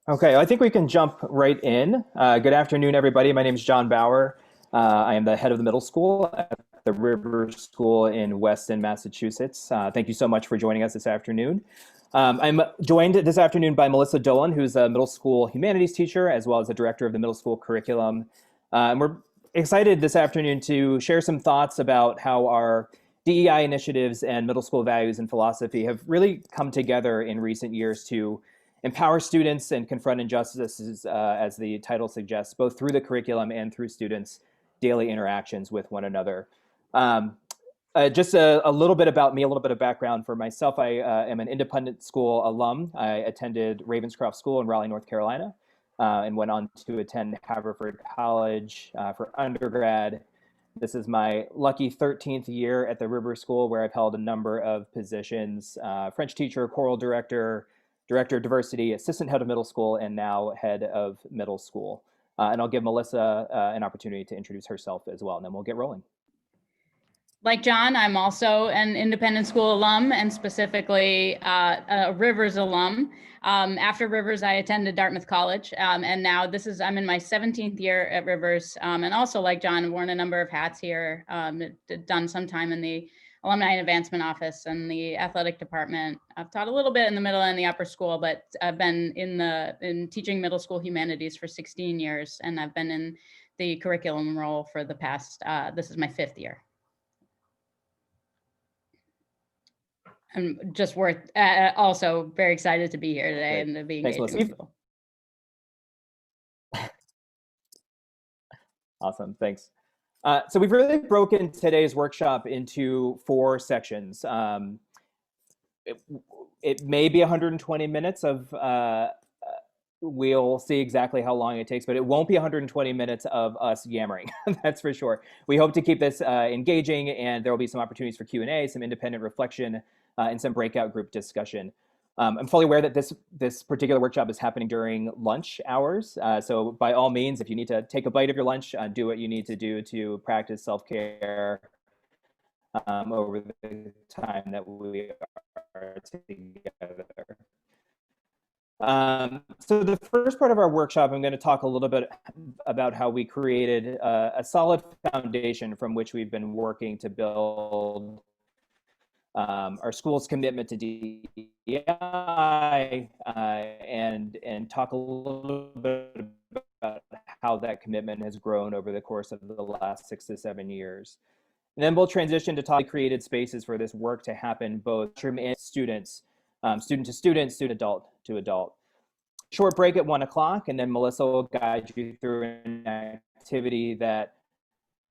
Okay, I think we can jump right in. Good afternoon, everybody. My name is John Bauer. I am the head of the middle school at the River School in Weston, Massachusetts. Thank you so much for joining us this afternoon. I'm joined this afternoon by Melissa Dolan, who's a middle school humanities teacher, as well as the director of the middle school curriculum. And we're excited this afternoon to share some thoughts about how our DEI initiatives and middle school values and philosophy have really come together in recent years to empower students and confront injustices, as the title suggests, both through the curriculum and through students' daily interactions with one another. Um, just a little bit about me, a little bit of background for myself. I am an independent school alum. I attended Ravenscroft School in Raleigh, North Carolina, and went on to attend Haverford College for undergrad. This is my lucky 13th year at the River School, where I've held a number of positions: French teacher, choral director, director of diversity, assistant head of middle school, and now head of middle school. And I'll give Melissa an opportunity to introduce herself as well, and then we'll get rolling. Like John, I'm also an independent school alum, and specifically a Rivers alum. After Rivers, I attended Dartmouth College, and now I'm in my 17th year at Rivers, and also like John, worn a number of hats here, done some time in the Alumni and Advancement Office and the athletic department. I've taught a little bit in the middle and the upper school, but I've been in teaching middle school humanities for 16 years, and I've been in the curriculum role for the past, this is my 5th year. I'm just also very excited to be here today. Great. And to be engaged. Thanks, Melissa. Awesome, thanks. So we've really broken today's workshop into 4 sections. It may be 120 minutes of, we'll see exactly how long it takes, but it won't be 120 minutes of us yammering, that's for sure. We hope to keep this engaging, and there will be some opportunities for Q&A, some independent reflection, and some breakout group discussion. I'm fully aware that this particular workshop is happening during lunch hours. So by all means, if you need to take a bite of your lunch, do what you need to do to practice self-care over the time that we are together. So the first part of our workshop, I'm going to talk a little bit about how we created a solid foundation from which we've been working to build our school's commitment to DEI, and talk a little bit about how that commitment has grown over the course of the last 6 to 7 years. And then we'll transition to talk created spaces for this work to happen, both from students, student to student, student adult to adult. Short break at 1 o'clock, and then Melissa will guide you through an activity that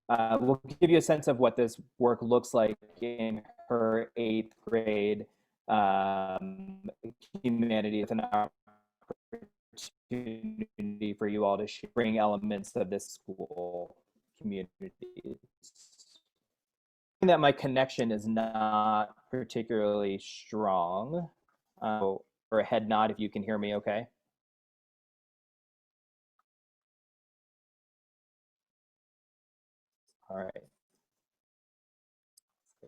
will give you a sense of what this work looks like in her 8th grade humanities, with an opportunity for you all to bring elements of this school community. That my connection is not particularly strong, or a head nod if you can hear me okay. All right.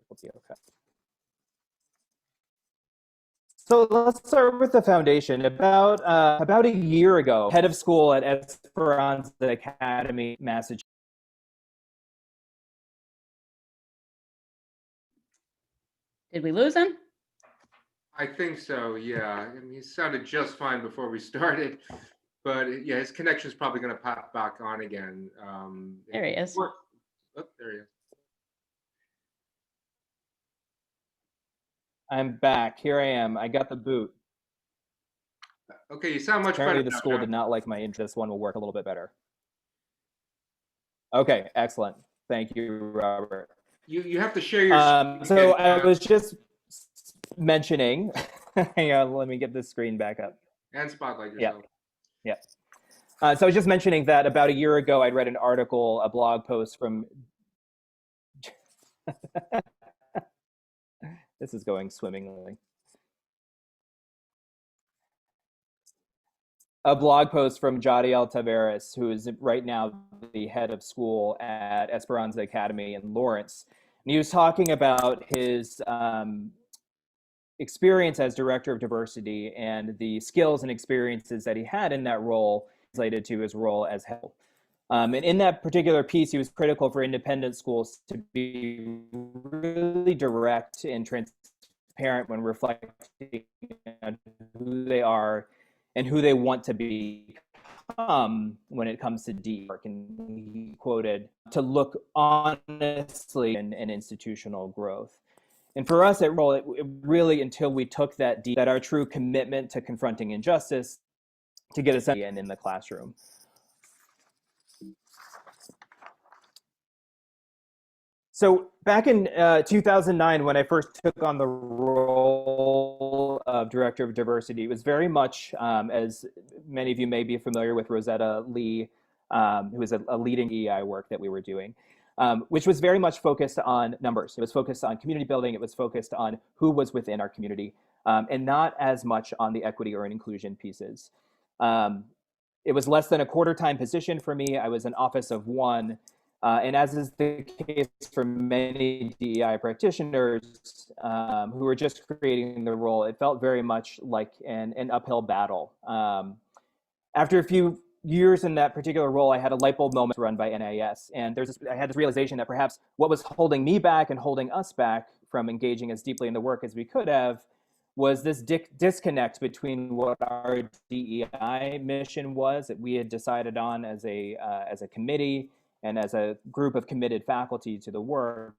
We'll be okay. So let's start with the foundation. About a year ago, head of school at Esperanza Academy, Massachusetts. Did we lose him? I think so, yeah. I mean, he sounded just fine before we started, but yeah, his connection is probably going to pop back on again. There he is. Oh, there he is. I'm back. Here I am. I got the boot. Okay, you sound much Apparently better. The school did not like my intro. This one will work a little bit better. Okay, excellent. Thank you, Robert. You have to share your screen. So I was just mentioning, hang on, let me get this screen back up. And spotlight yourself. Yeah. So I was just mentioning that about a year ago, I'd read an article, a blog post from, this is going swimmingly. A blog post from Jadiel Taveras, who is right now the head of school at Esperanza Academy in Lawrence. And he was talking about his experience as director of diversity and the skills and experiences that he had in that role translated to his role as head. And in that particular piece, he was critical for independent schools to be really direct and transparent when reflecting on who they are and who they want to become when it comes to DE work. And he quoted, to look honestly in institutional growth. And for us at Roll, it really, until we took that our true commitment to confronting injustice to get us in the classroom. So back in 2009, when I first took on the role of Director of Diversity, it was very much, as many of you may be familiar with, Rosetta Lee, who was a leading EI work that we were doing, which was very much focused on numbers. It was focused on community building. It was focused on who was within our community, and not as much on the equity or inclusion pieces. It was less than a quarter-time position for me. I was an office of one. And as is the case for many DEI practitioners who were just creating the role, it felt very much like an uphill battle. After a few years in that particular role, I had a light bulb moment run by NIS. And I had this realization that perhaps what was holding me back and holding us back from engaging as deeply in the work as we could have was this disconnect between what our DEI mission was that we had decided on as a committee and as a group of committed faculty to the work,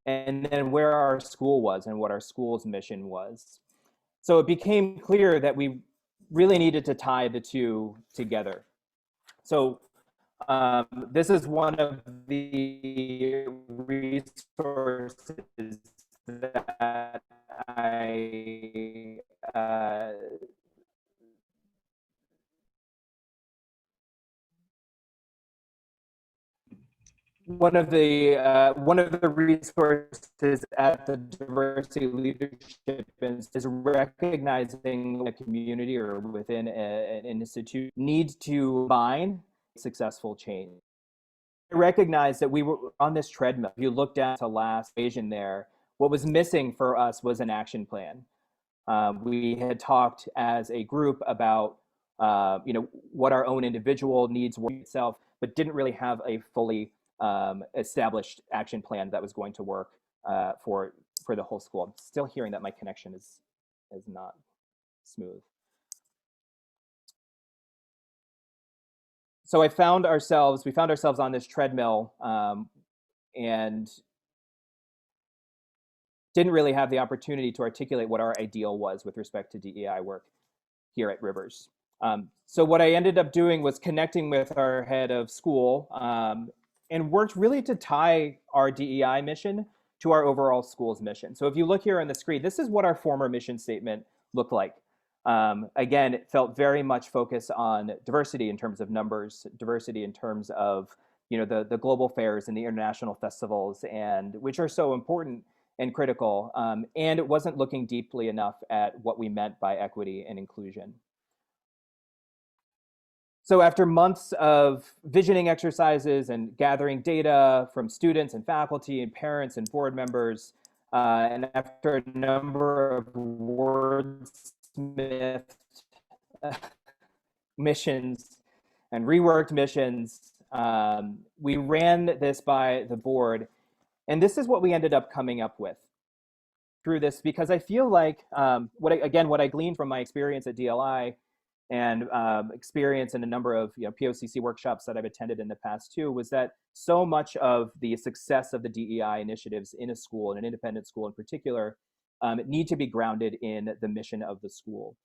and then where our school was and what our school's mission was. So it became clear that we really needed to tie the two together. So this is one of the resources that I one of the resources at the Diversity Leadership is recognizing the community or within an institute needs to bind successful change. I recognize that we were on this treadmill. If you looked at the last vision there, what was missing for us was an action plan. We had talked as a group about what our own individual needs were itself, but didn't really have a fully established action plan that was going to work for the whole school. I'm still hearing that my connection is not smooth. So we found ourselves on this treadmill and didn't really have the opportunity to articulate what our ideal was with respect to DEI work here at Rivers. So what I ended up doing was connecting with our head of school and worked really to tie our DEI mission to our overall school's mission. So if you look here on the screen, this is what our former mission statement looked like. Again, it felt very much focused on diversity in terms of numbers, diversity in terms of the global fairs and the international festivals, and which are so important and critical. And it wasn't looking deeply enough at what we meant by equity and inclusion. So after months of visioning exercises and gathering data from students and faculty and parents and board members, and after a number of wordsmithed missions and reworked missions, we ran this by the board. And this is what we ended up coming up with through this, because I feel like what I gleaned from my experience at DLI and experience in a number of POCC workshops that I've attended in the past too, was that so much of the success of the DEI initiatives in a school, and an independent school in particular, need to be grounded in the mission of the school.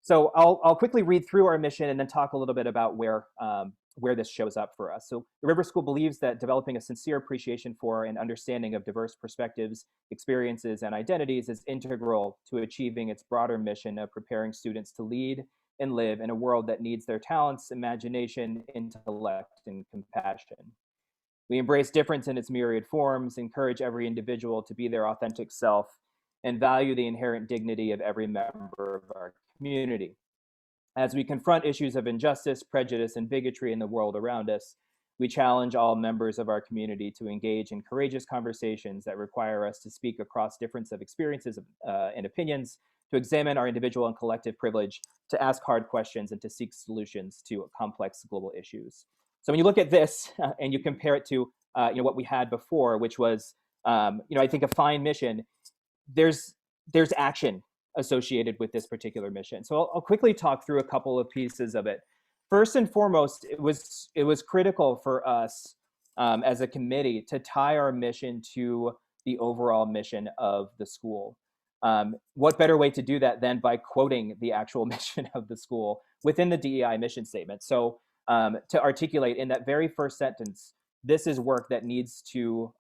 So I'll quickly read through our mission and then talk a little bit about where this shows up for us. So the River School believes that developing a sincere appreciation for and understanding of diverse perspectives, experiences, and identities is integral to achieving its broader mission of preparing students to lead and live in a world that needs their talents, imagination, intellect, and compassion. We embrace difference in its myriad forms, encourage every individual to be their authentic self, and value the inherent dignity of every member of our community. As we confront issues of injustice, prejudice, and bigotry in the world around us, we challenge all members of our community to engage in courageous conversations that require us to speak across difference of experiences and opinions, to examine our individual and collective privilege, to ask hard questions, and to seek solutions to complex global issues. So when you look at this and you compare it to what we had before, which was I think a fine mission, there's action associated with this particular mission. So I'll quickly talk through a couple of pieces of it. First and foremost, it was critical for us as a committee to tie our mission to the overall mission of the school. What better way to do that than by quoting the actual mission of the school within the DEI mission statement? So to articulate in that very first sentence, this is work that needs to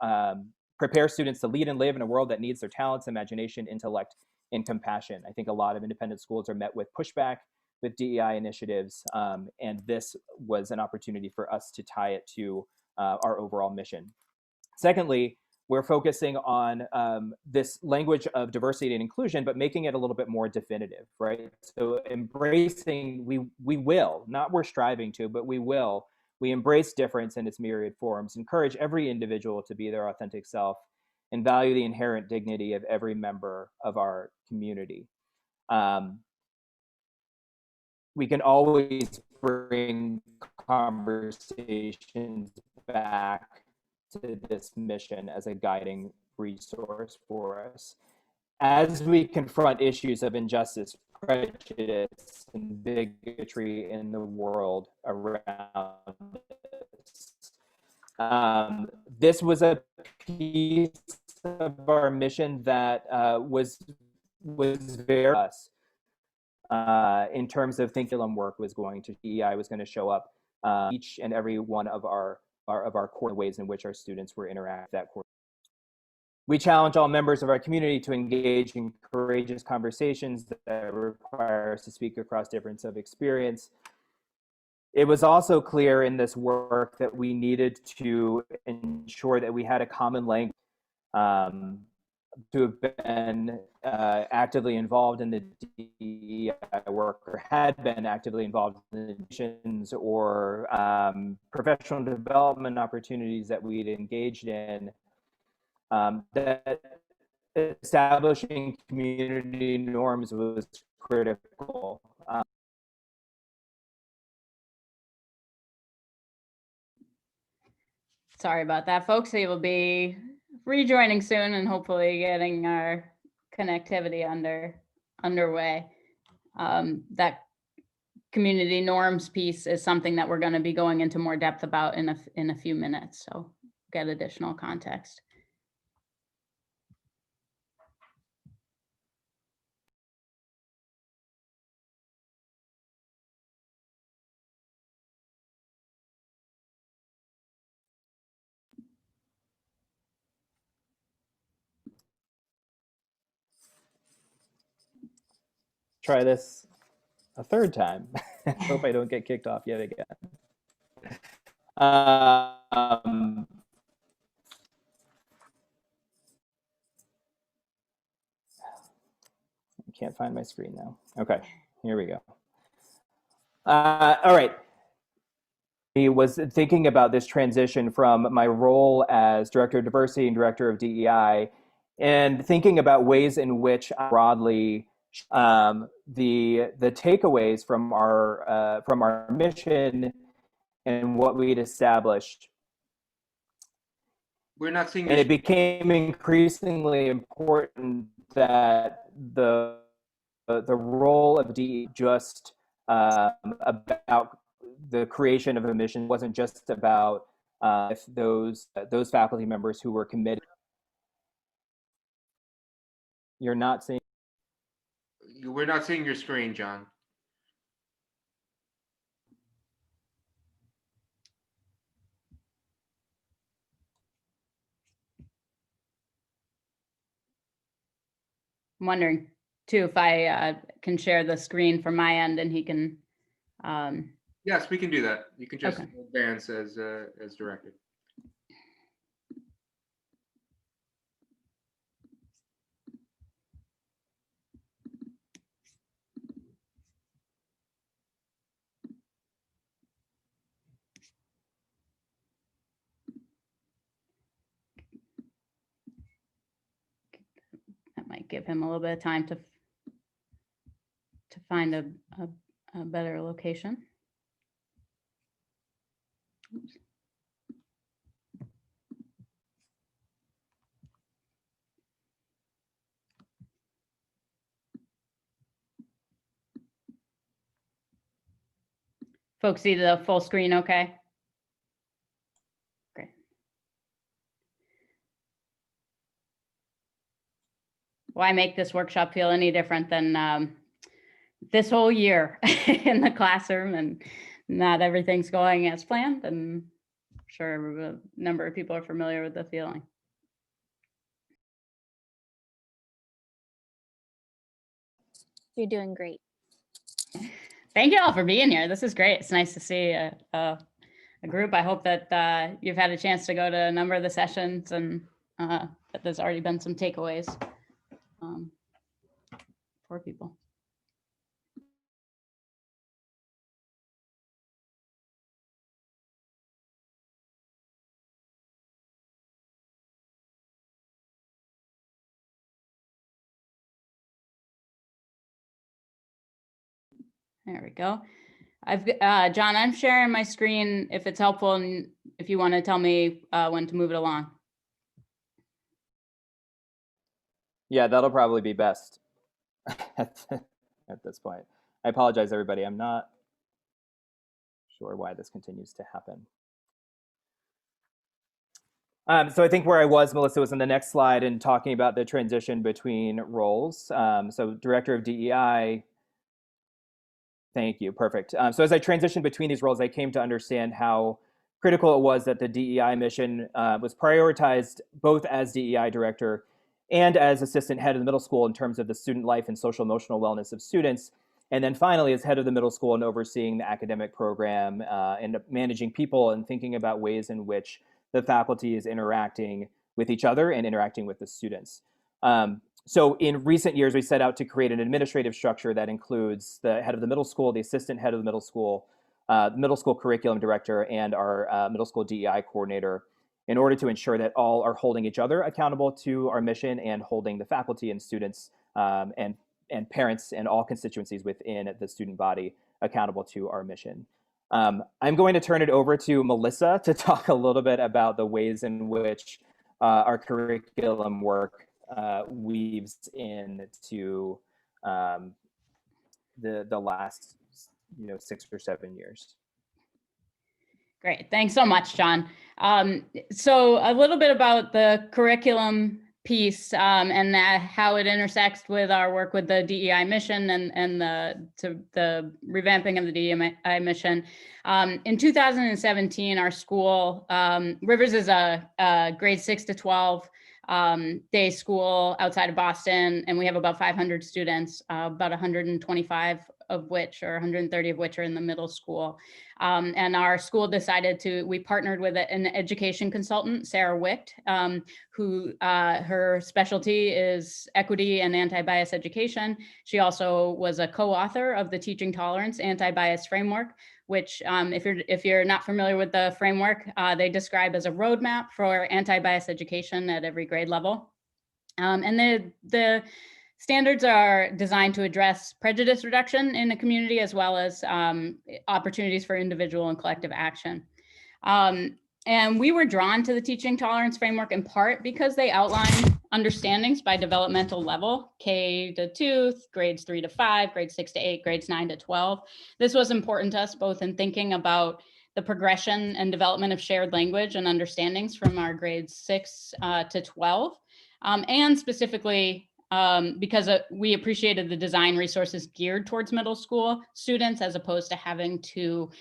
prepare students to lead and live in a world that needs their talents, imagination, intellect, and compassion. I think a lot of independent schools are met with pushback with DEI initiatives, and this was an opportunity for us to tie it to our overall mission. Secondly, we're focusing on this language of diversity and inclusion, but making it a little bit more definitive, right? So embracing, we will, not we're striving to, but we will. We embrace difference in its myriad forms, encourage every individual to be their authentic self, and value the inherent dignity of every member of our community. We can always bring conversations back to this mission as a guiding resource for us. As we confront issues of injustice, prejudice, and bigotry in the world around us, this was a piece of our mission that was very us. In terms of curriculum work was going to DEI was going to show up each and every one of our core ways in which our students were interacting with that core. We challenge all members of our community to engage in courageous conversations that require us to speak across difference of experience. It was also clear in this work that we needed to ensure that we had a common language. To have been actively involved in the DEI work or had been actively involved in the missions or professional development opportunities that we'd engaged in, that establishing community norms was critical. Sorry about that, folks. They will be rejoining soon and hopefully getting our connectivity underway. That community norms piece is something that we're going to be going into more depth about in a few minutes, so get additional context. Try this a third time. Hope I don't get kicked off yet again. I can't find my screen now. Okay, here we go. All right. I was thinking about this transition from my role as Director of Diversity and Director of DEI and thinking about ways in which broadly the takeaways from our mission and what we'd established. We're not seeing. And it became increasingly important that the role of DE just about the creation of a mission wasn't just about if those faculty members who were committed. You're not seeing. We're not seeing your screen, John. I'm wondering too if I can share the screen from my end and he can. Yes, we can do that. You can just Okay. advance as directed. give him a little bit of time to find a better location. Oops. Folks see the full screen okay? Great. Why make this workshop feel any different than this whole year in the classroom, and not everything's going as planned, and I'm sure a number of people are familiar with the feeling. You're doing great. Thank you all for being here. This is great. It's nice to see a group. I hope that you've had a chance to go to a number of the sessions, and that there's already been some takeaways for people. There we go. John, I'm sharing my screen if it's helpful, and if you want to tell me when to move it along. Yeah, that'll probably be best at this point. I apologize, everybody. I'm not sure why this continues to happen. So I think where I was, Melissa, was in the next slide and talking about the transition between roles. So Director of DEI. Thank you, perfect. So as I transitioned between these roles, I came to understand how critical it was that the DEI mission was prioritized both as DEI director and as assistant head of the middle school in terms of the student life and social emotional wellness of students. And then finally, as head of the middle school and overseeing the academic program and managing people and thinking about ways in which the faculty is interacting with each other and interacting with the students. So in recent years, we set out to create an administrative structure that includes the head of the middle school, the assistant head of the middle school curriculum director, and our middle school DEI coordinator, in order to ensure that all are holding each other accountable to our mission and holding the faculty and students and parents and all constituencies within the student body accountable to our mission. I'm going to turn it over to Melissa to talk a little bit about the ways in which our curriculum work weaves into the last 6 or 7 years. Great, thanks so much, John. So a little bit about the curriculum piece and how it intersects with our work with the DEI mission and the revamping of the DEI mission. In 2017, our school, Rivers is a grade 6 to 12 day school outside of Boston, and we have about 500 students, about 125 of which, or 130 of which, are in the middle school. And our school decided we partnered with an education consultant, Sarah Wicht, who her specialty is equity and anti-bias education. She also was a co-author of the Teaching Tolerance Anti-Bias Framework, which if you're not familiar with the framework, they describe as a roadmap for anti-bias education at every grade level. And the standards are designed to address prejudice reduction in the community, as well as opportunities for individual and collective action. And we were drawn to the Teaching Tolerance Framework in part because they outline understandings by developmental level, K to 2, grades 3 to 5, grades 6 to 8, grades 9 to 12. This was important to us both in thinking about the progression and development of shared language and understandings from our grades 6 to 12, and specifically because we appreciated the design resources geared towards middle school students, as opposed to having to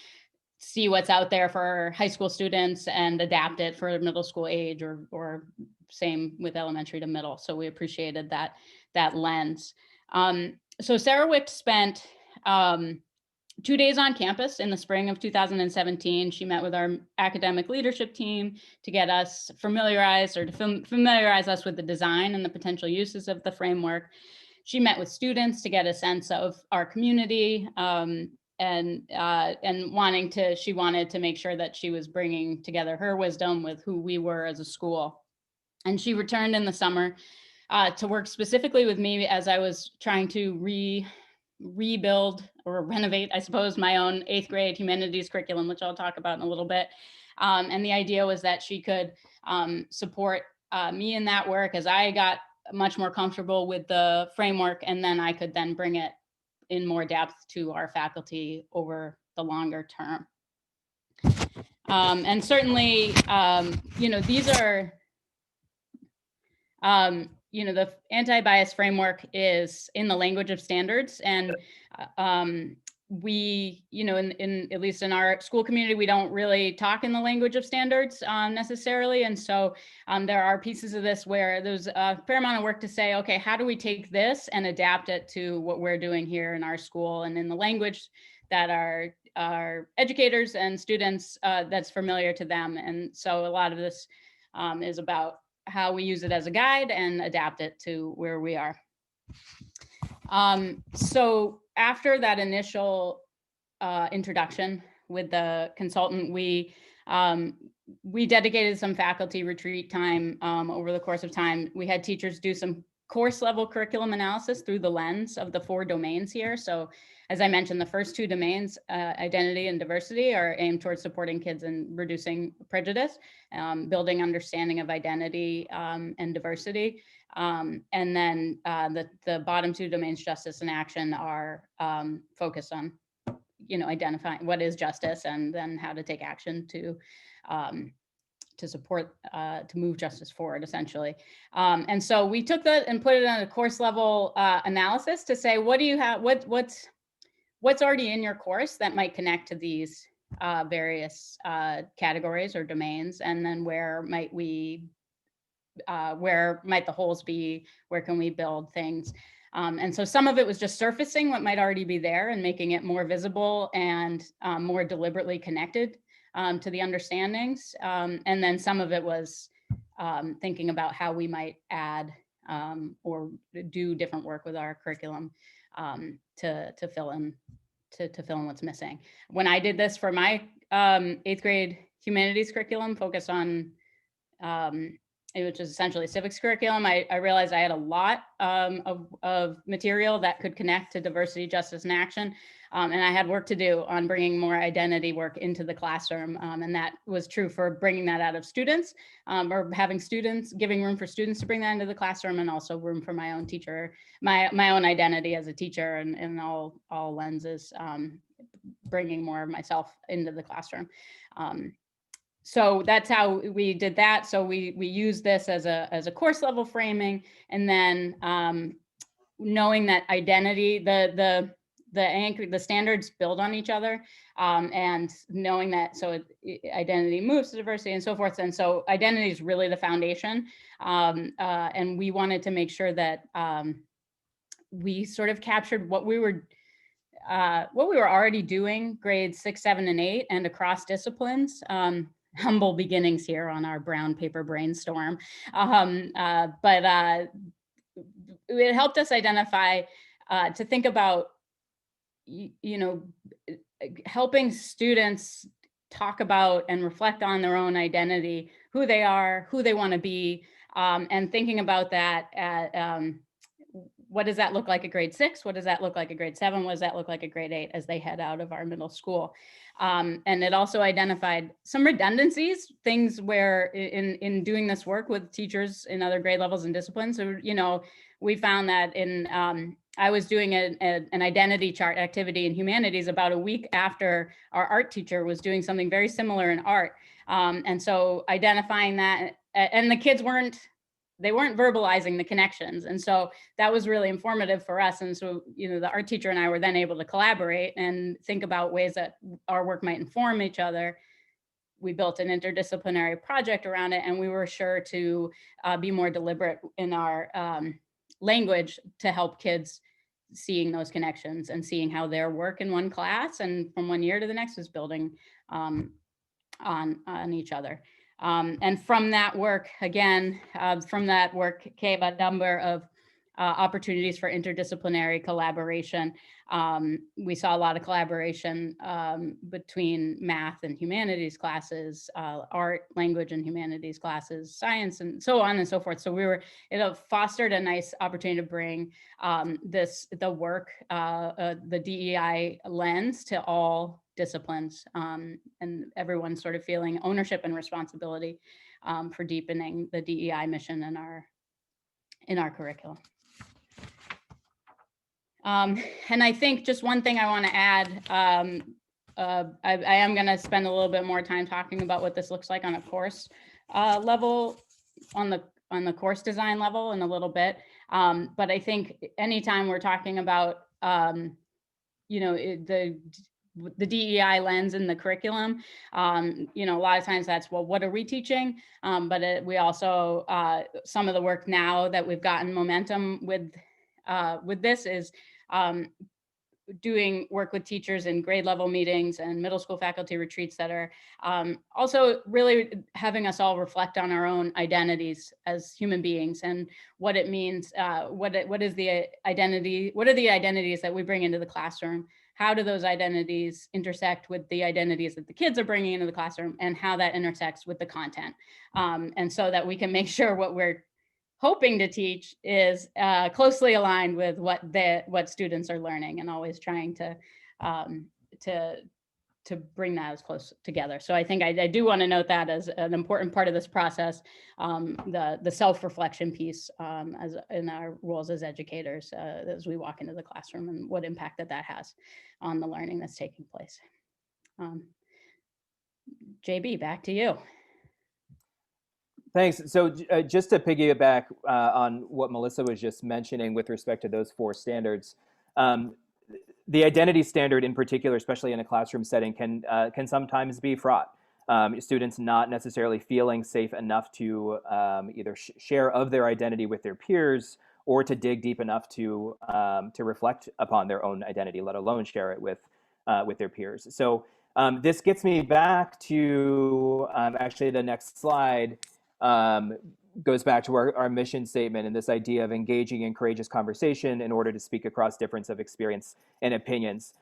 see what's out there for high school students and adapt it for middle school age, or same with elementary to middle. So we appreciated that lens. So Sarah Wicht spent 2 days on campus in the spring of 2017. She met with our academic leadership team to get us familiarized, or to familiarize us with the design and the potential uses of the framework. She met with students to get a sense of our community, and she wanted to make sure that she was bringing together her wisdom with who we were as a school. And she returned in the summer to work specifically with me as I was trying to rebuild or renovate, I suppose, my own 8th grade humanities curriculum, which I'll talk about in a little bit. And the idea was that she could support me in that work as I got much more comfortable with the framework, and then I could then bring it in more depth to our faculty over the longer term. And certainly, these are, the anti-bias framework is in the language of standards, and we, in at least in our school community, we don't really talk in the language of standards necessarily. And so there are pieces of this where there's a fair amount of work to say, okay, how do we take this and adapt it to what we're doing here in our school and in the language that our educators and students that's familiar to them. And so a lot of this is about how we use it as a guide and adapt it to where we are. So after that initial introduction with the consultant, we dedicated some faculty retreat time over the course of time. We had teachers do some course level curriculum analysis through the lens of the 4 domains here. So as I mentioned, the first 2 domains, identity and diversity, are aimed towards supporting kids in reducing prejudice, building understanding of identity and diversity. And then the bottom 2 domains, justice and action, are focused on, identifying what is justice and then how to take action to support, to move justice forward, essentially. And so we took that and put it on a course level analysis to say, what do you have, what's already in your course that might connect to these various categories or domains, and then where might the holes be, where can we build things? And so some of it was just surfacing what might already be there and making it more visible and more deliberately connected to the understandings. And then some of it was thinking about how we might add or do different work with our curriculum to fill in what's missing. When I did this for my 8th grade humanities curriculum, focused on which is essentially civics curriculum, I realized I had a lot of material that could connect to diversity, justice, and action. And I had work to do on bringing more identity work into the classroom. And that was true for bringing that out of students, or having students, giving room for students to bring that into the classroom, and also room for my own teacher, my own identity as a teacher, and in all lenses, bringing more of myself into the classroom. So that's how we did that. So we used this as a course level framing, and then knowing that identity, the anchor, the standards build on each other, and knowing that identity moves to diversity and so forth. And so identity is really the foundation, and we wanted to make sure that we sort of captured what we were already doing, grades 6, 7, and 8, and across disciplines. Humble beginnings here on our brown paper brainstorm. But it helped us identify, to think about, helping students talk about and reflect on their own identity, who they are, who they want to be, and thinking about that at, what does that look like at grade 6? What does that look like at grade 7? What does that look like at grade 8 as they head out of our middle school? And it also identified some redundancies, things where in doing this work with teachers in other grade levels and disciplines. So, we found that I was doing an identity chart activity in humanities about a week after our art teacher was doing something very similar in art. And so identifying that, and the kids weren't verbalizing the connections. And so that was really informative for us. And so, the art teacher and I were then able to collaborate and think about ways that our work might inform each other. We built an interdisciplinary project around it, and we were sure to be more deliberate in our language to help kids seeing those connections and seeing how their work in one class and from one year to the next is building on each other. And from that work, again, came a number of opportunities for interdisciplinary collaboration. We saw a lot of collaboration between math and humanities classes, art, language and humanities classes, science, and so on and so forth. So it fostered a nice opportunity to bring the work, the DEI lens to all disciplines, and everyone sort of feeling ownership and responsibility for deepening the DEI mission in our curriculum. And I think just one thing I want to add, I am going to spend a little bit more time talking about what this looks like on a course level, on the course design level in a little bit. But I think anytime we're talking about, the DEI lens in the curriculum, a lot of times that's, well, what are we teaching? But we also, some of the work now that we've gotten momentum with this is doing work with teachers in grade level meetings and middle school faculty retreats that are also really having us all reflect on our own identities as human beings and what it means, what are the identities that we bring into the classroom, how do those identities intersect with the identities that the kids are bringing into the classroom, and how that intersects with the content, and so that we can make sure what we're hoping to teach is closely aligned with what students are learning, and always trying to bring that as close together. So I think I do want to note that as an important part of this process, the self-reflection piece as in our roles as educators as we walk into the classroom, and what impact that has on the learning that's taking place. JB, back to you. Thanks. So just to piggyback on what Melissa was just mentioning with respect to those 4 standards, the identity standard in particular, especially in a classroom setting, can sometimes be fraught. Students not necessarily feeling safe enough to either share of their identity with their peers, or to dig deep enough to reflect upon their own identity, let alone share it with their peers. So this gets me back to actually the next slide. Goes back to our mission statement and this idea of engaging in courageous conversation in order to speak across difference of experience and opinions.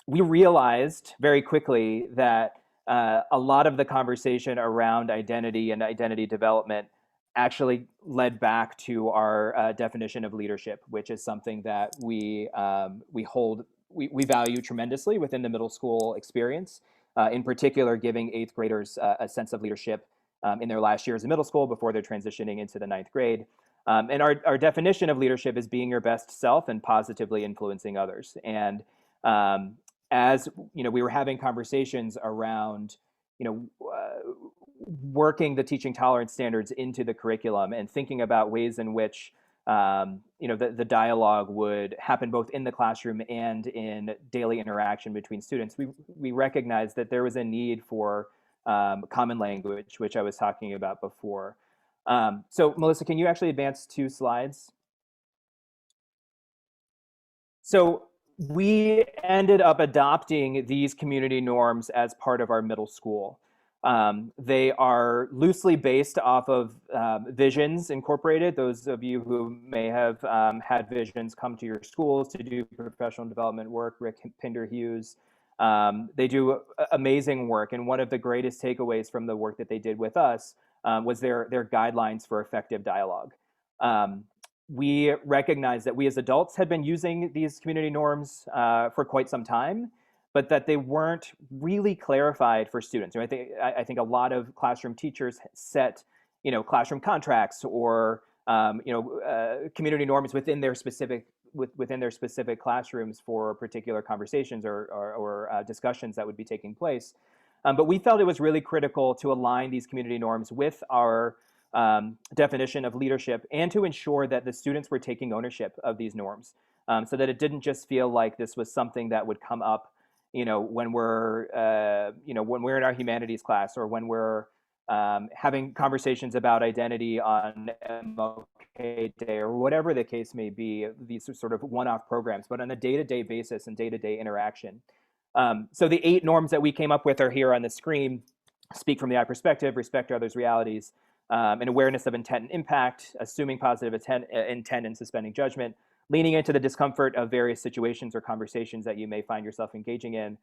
We realized very quickly that a lot of the conversation around identity and identity development actually led back to our definition of leadership, which is something that we value tremendously within the middle school experience, in particular giving 8th graders a sense of leadership in their last years of middle school before they're transitioning into the 9th grade. And our definition of leadership is being your best self and positively influencing others. And as we were having conversations around working the teaching tolerance standards into the curriculum and thinking about ways in which the dialogue would happen both in the classroom and in daily interaction between students, we recognized that there was a need for common language, which I was talking about before. So Melissa, can you actually advance 2 slides? So we ended up adopting these community norms as part of our middle school. They are loosely based off of Visions Incorporated. Those of you who may have had Visions come to your schools to do professional development work, Rick Pinder-Hughes, they do amazing work. And one of the greatest takeaways from the work that they did with us was their guidelines for effective dialogue. We recognized that we as adults had been using these community norms for quite some time, but that they weren't really clarified for students. I think a lot of classroom teachers set, classroom contracts or community norms within their specific classrooms for particular conversations or discussions that would be taking place. But we felt it was really critical to align these community norms with our definition of leadership, and to ensure that the students were taking ownership of these norms, so that it didn't just feel like this was something that would come up, when we're in our humanities class, or when we're having conversations about identity on MLK Day, or whatever the case may be, these sort of one-off programs, but on a day-to-day basis and day-to-day interaction. So the 8 norms that we came up with are here on the screen. Speak from the I perspective, respect others' realities, an awareness of intent and impact, assuming positive intent and suspending judgment, leaning into the discomfort of various situations or conversations that you may find yourself engaging in,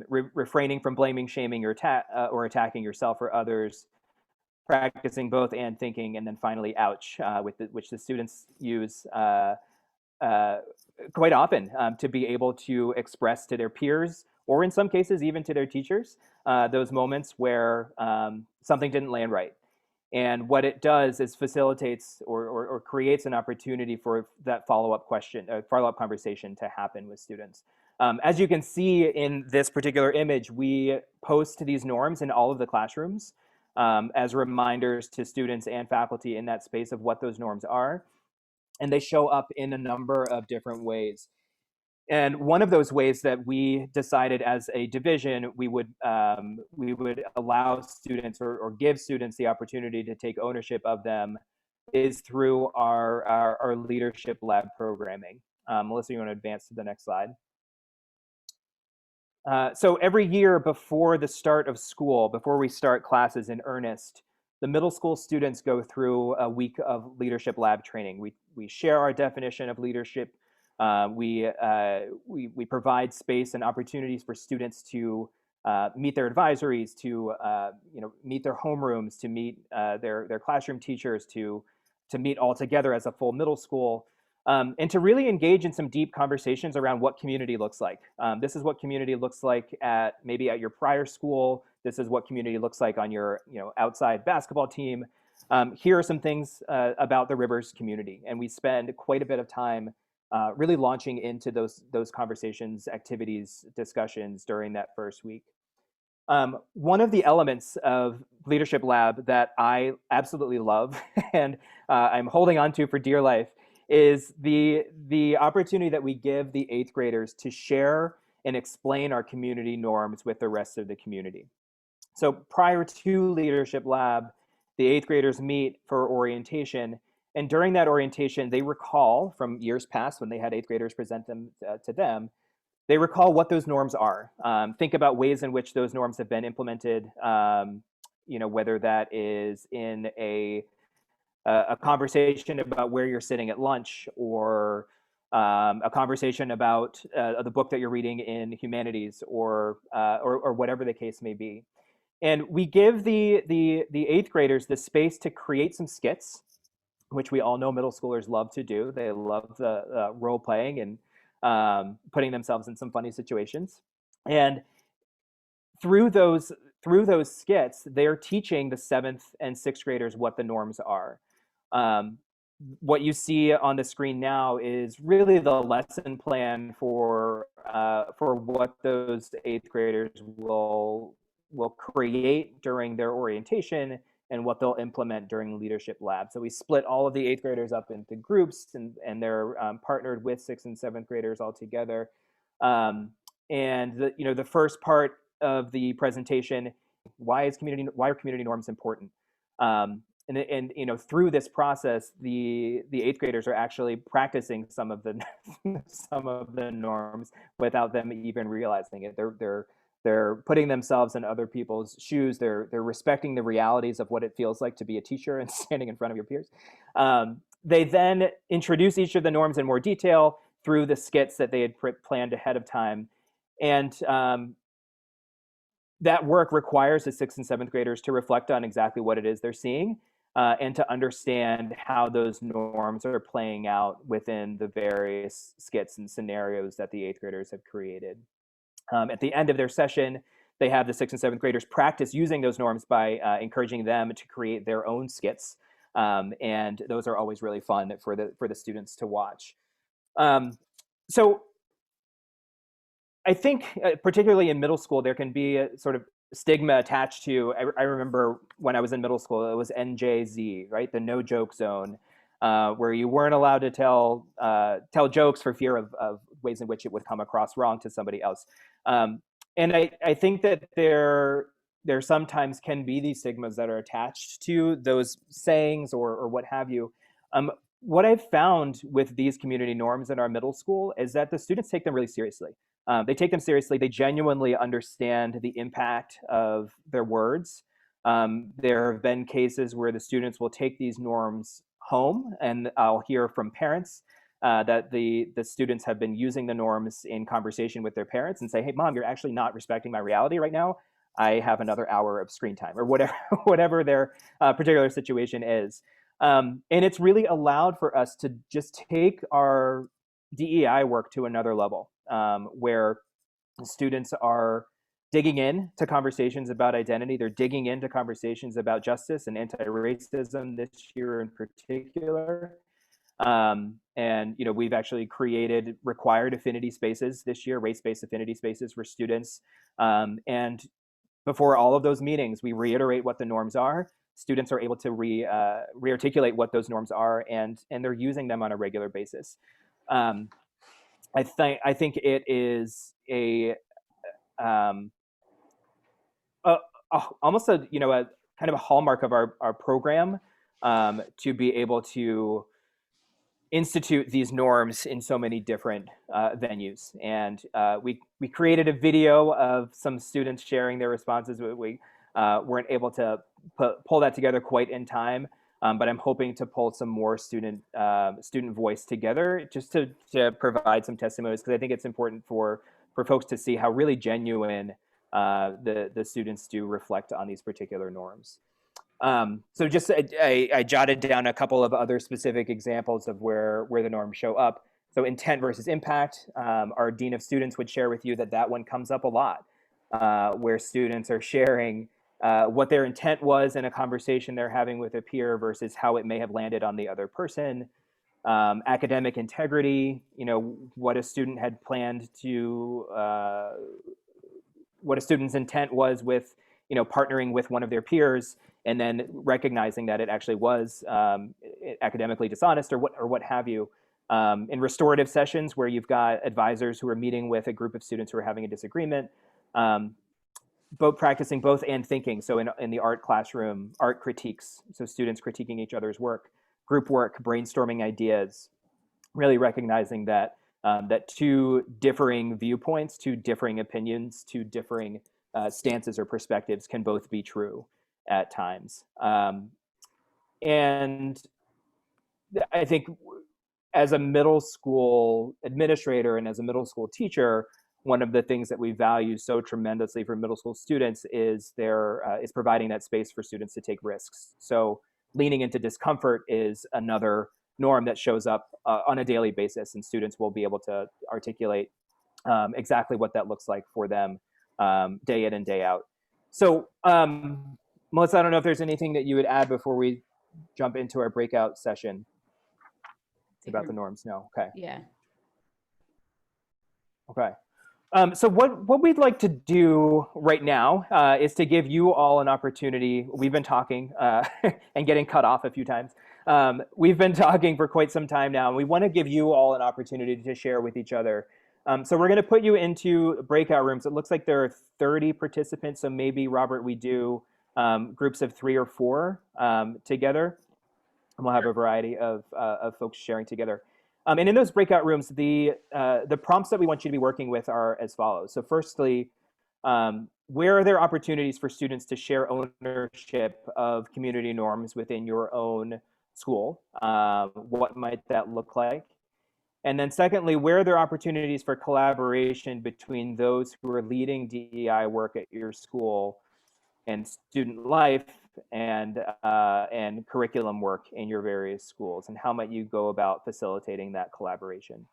refraining from blaming, shaming, or attacking yourself or others, practicing both and thinking, and then finally, ouch, which the students use quite often to be able to express to their peers, or in some cases, even to their teachers, those moments where something didn't land right. And what it does is facilitates or creates an opportunity for that follow-up conversation to happen with students. As you can see in this particular image, we post these norms in all of the classrooms as reminders to students and faculty in that space of what those norms are. And they show up in a number of different ways. And one of those ways that we decided as a division, we would allow students or give students the opportunity to take ownership of them is through our leadership lab programming. Melissa, you want to advance to the next slide? So every year before the start of school, before we start classes in earnest, the middle school students go through a week of leadership lab training. We share our definition of leadership. We provide space and opportunities for students to meet their advisories, to meet their homerooms, to meet their classroom teachers, to meet all together as a full middle school, and to really engage in some deep conversations around what community looks like. This is what community looks like maybe at your prior school. This is what community looks like on your outside basketball team. Here are some things about the Rivers community, and we spend quite a bit of time really launching into those conversations, activities, discussions during that first week. One of the elements of Leadership Lab that I absolutely love and I'm holding on to for dear life is the opportunity that we give the 8th graders to share and explain our community norms with the rest of the community. So prior to Leadership Lab, the 8th graders meet for orientation. And during that orientation, they recall from years past when they had 8th graders present them to them, they recall what those norms are. Think about ways in which those norms have been implemented, whether that is in a conversation about where you're sitting at lunch, or a conversation about the book that you're reading in Humanities, or whatever the case may be. And we give the 8th graders the space to create some skits, which we all know middle schoolers love to do. They love the role playing and putting themselves in some funny situations. And through those skits, they're teaching the 7th and 6th graders what the norms are. What you see on the screen now is really the lesson plan for what those 8th graders will create during their orientation and what they'll implement during Leadership Lab. So we split all of the 8th graders up into groups, and they're partnered with 6th and 7th graders all together. And the first part of the presentation, why are community norms important? And through this process, the 8th graders are actually practicing some of the norms without them even realizing it. They're putting themselves in other people's shoes. They're respecting the realities of what it feels like to be a teacher and standing in front of your peers. They then introduce each of the norms in more detail through the skits that they had planned ahead of time. And that work requires the 6th and 7th graders to reflect on exactly what it is they're seeing, and to understand how those norms are playing out within the various skits and scenarios that the 8th graders have created. At the end of their session, they have the 6th and 7th graders practice using those norms by encouraging them to create their own skits. And those are always really fun for the students to watch. So I think particularly in middle school, there can be a sort of stigma attached to, I remember when I was in middle school, it was NJZ, right? The no joke zone, where you weren't allowed to tell jokes for fear of ways in which it would come across wrong to somebody else. And I think that there sometimes can be these stigmas that are attached to those sayings or what have you. What I've found with these community norms in our middle school is that the students take them really seriously. They take them seriously. They genuinely understand the impact of their words. There have been cases where the students will take these norms home, and I'll hear from parents that the students have been using the norms in conversation with their parents and say, hey, mom, you're actually not respecting my reality right now. I have another hour of screen time, or whatever, whatever their particular situation is. And it's really allowed for us to just take our DEI work to another level, where students are digging in to conversations about identity. They're digging into conversations about justice and anti-racism this year in particular. And we've actually created required affinity spaces this year, race-based affinity spaces for students. And before all of those meetings, we reiterate what the norms are. Students are able to re-articulate what those norms are, and they're using them on a regular basis. I think it is almost a kind of a hallmark of our program to be able to institute these norms in so many different venues. And we created a video of some students sharing their responses. We weren't able to pull that together quite in time, but I'm hoping to pull some more student voice together just to provide some testimonies, because I think it's important for folks to see how really genuine the students do reflect on these particular norms. So just I jotted down a couple of other specific examples of where the norms show up. So intent versus impact. Our dean of students would share with you that one comes up a lot, where students are sharing what their intent was in a conversation they're having with a peer versus how it may have landed on the other person. Academic integrity, what a student had planned to, what a student's intent was with, partnering with one of their peers, and then recognizing that it actually was academically dishonest or what have you. In restorative sessions where you've got advisors who are meeting with a group of students who are having a disagreement, both practicing both and thinking. So in the art classroom, art critiques, so students critiquing each other's work, group work, brainstorming ideas, really recognizing that that two differing viewpoints, two differing opinions, two differing stances or perspectives can both be true at times. And I think as a middle school administrator and as a middle school teacher, one of the things that we value so tremendously for middle school students is is providing that space for students to take risks. So leaning into discomfort is another norm that shows up on a daily basis, and students will be able to articulate exactly what that looks like for them day in and day out. So Melissa, I don't know if there's anything that you would add before we jump into our breakout session about the norms. No. Okay. Yeah. Okay. So what we'd like to do right now is to give you all an opportunity. We've been talking and getting cut off a few times. We've been talking for quite some time now, and we want to give you all an opportunity to share with each other. So we're going to put you into breakout rooms. It looks like there are 30 participants, so maybe, Robert, we do groups of 3 or 4 together, and we'll have a variety of folks sharing together. And in those breakout rooms, the prompts that we want you to be working with are as follows. So firstly, where are there opportunities for students to share ownership of community norms within your own school? What might that look like? And then secondly, where are there opportunities for collaboration between those who are leading DEI work at your school and student life and curriculum work in your various schools, and how might you go about facilitating that collaboration?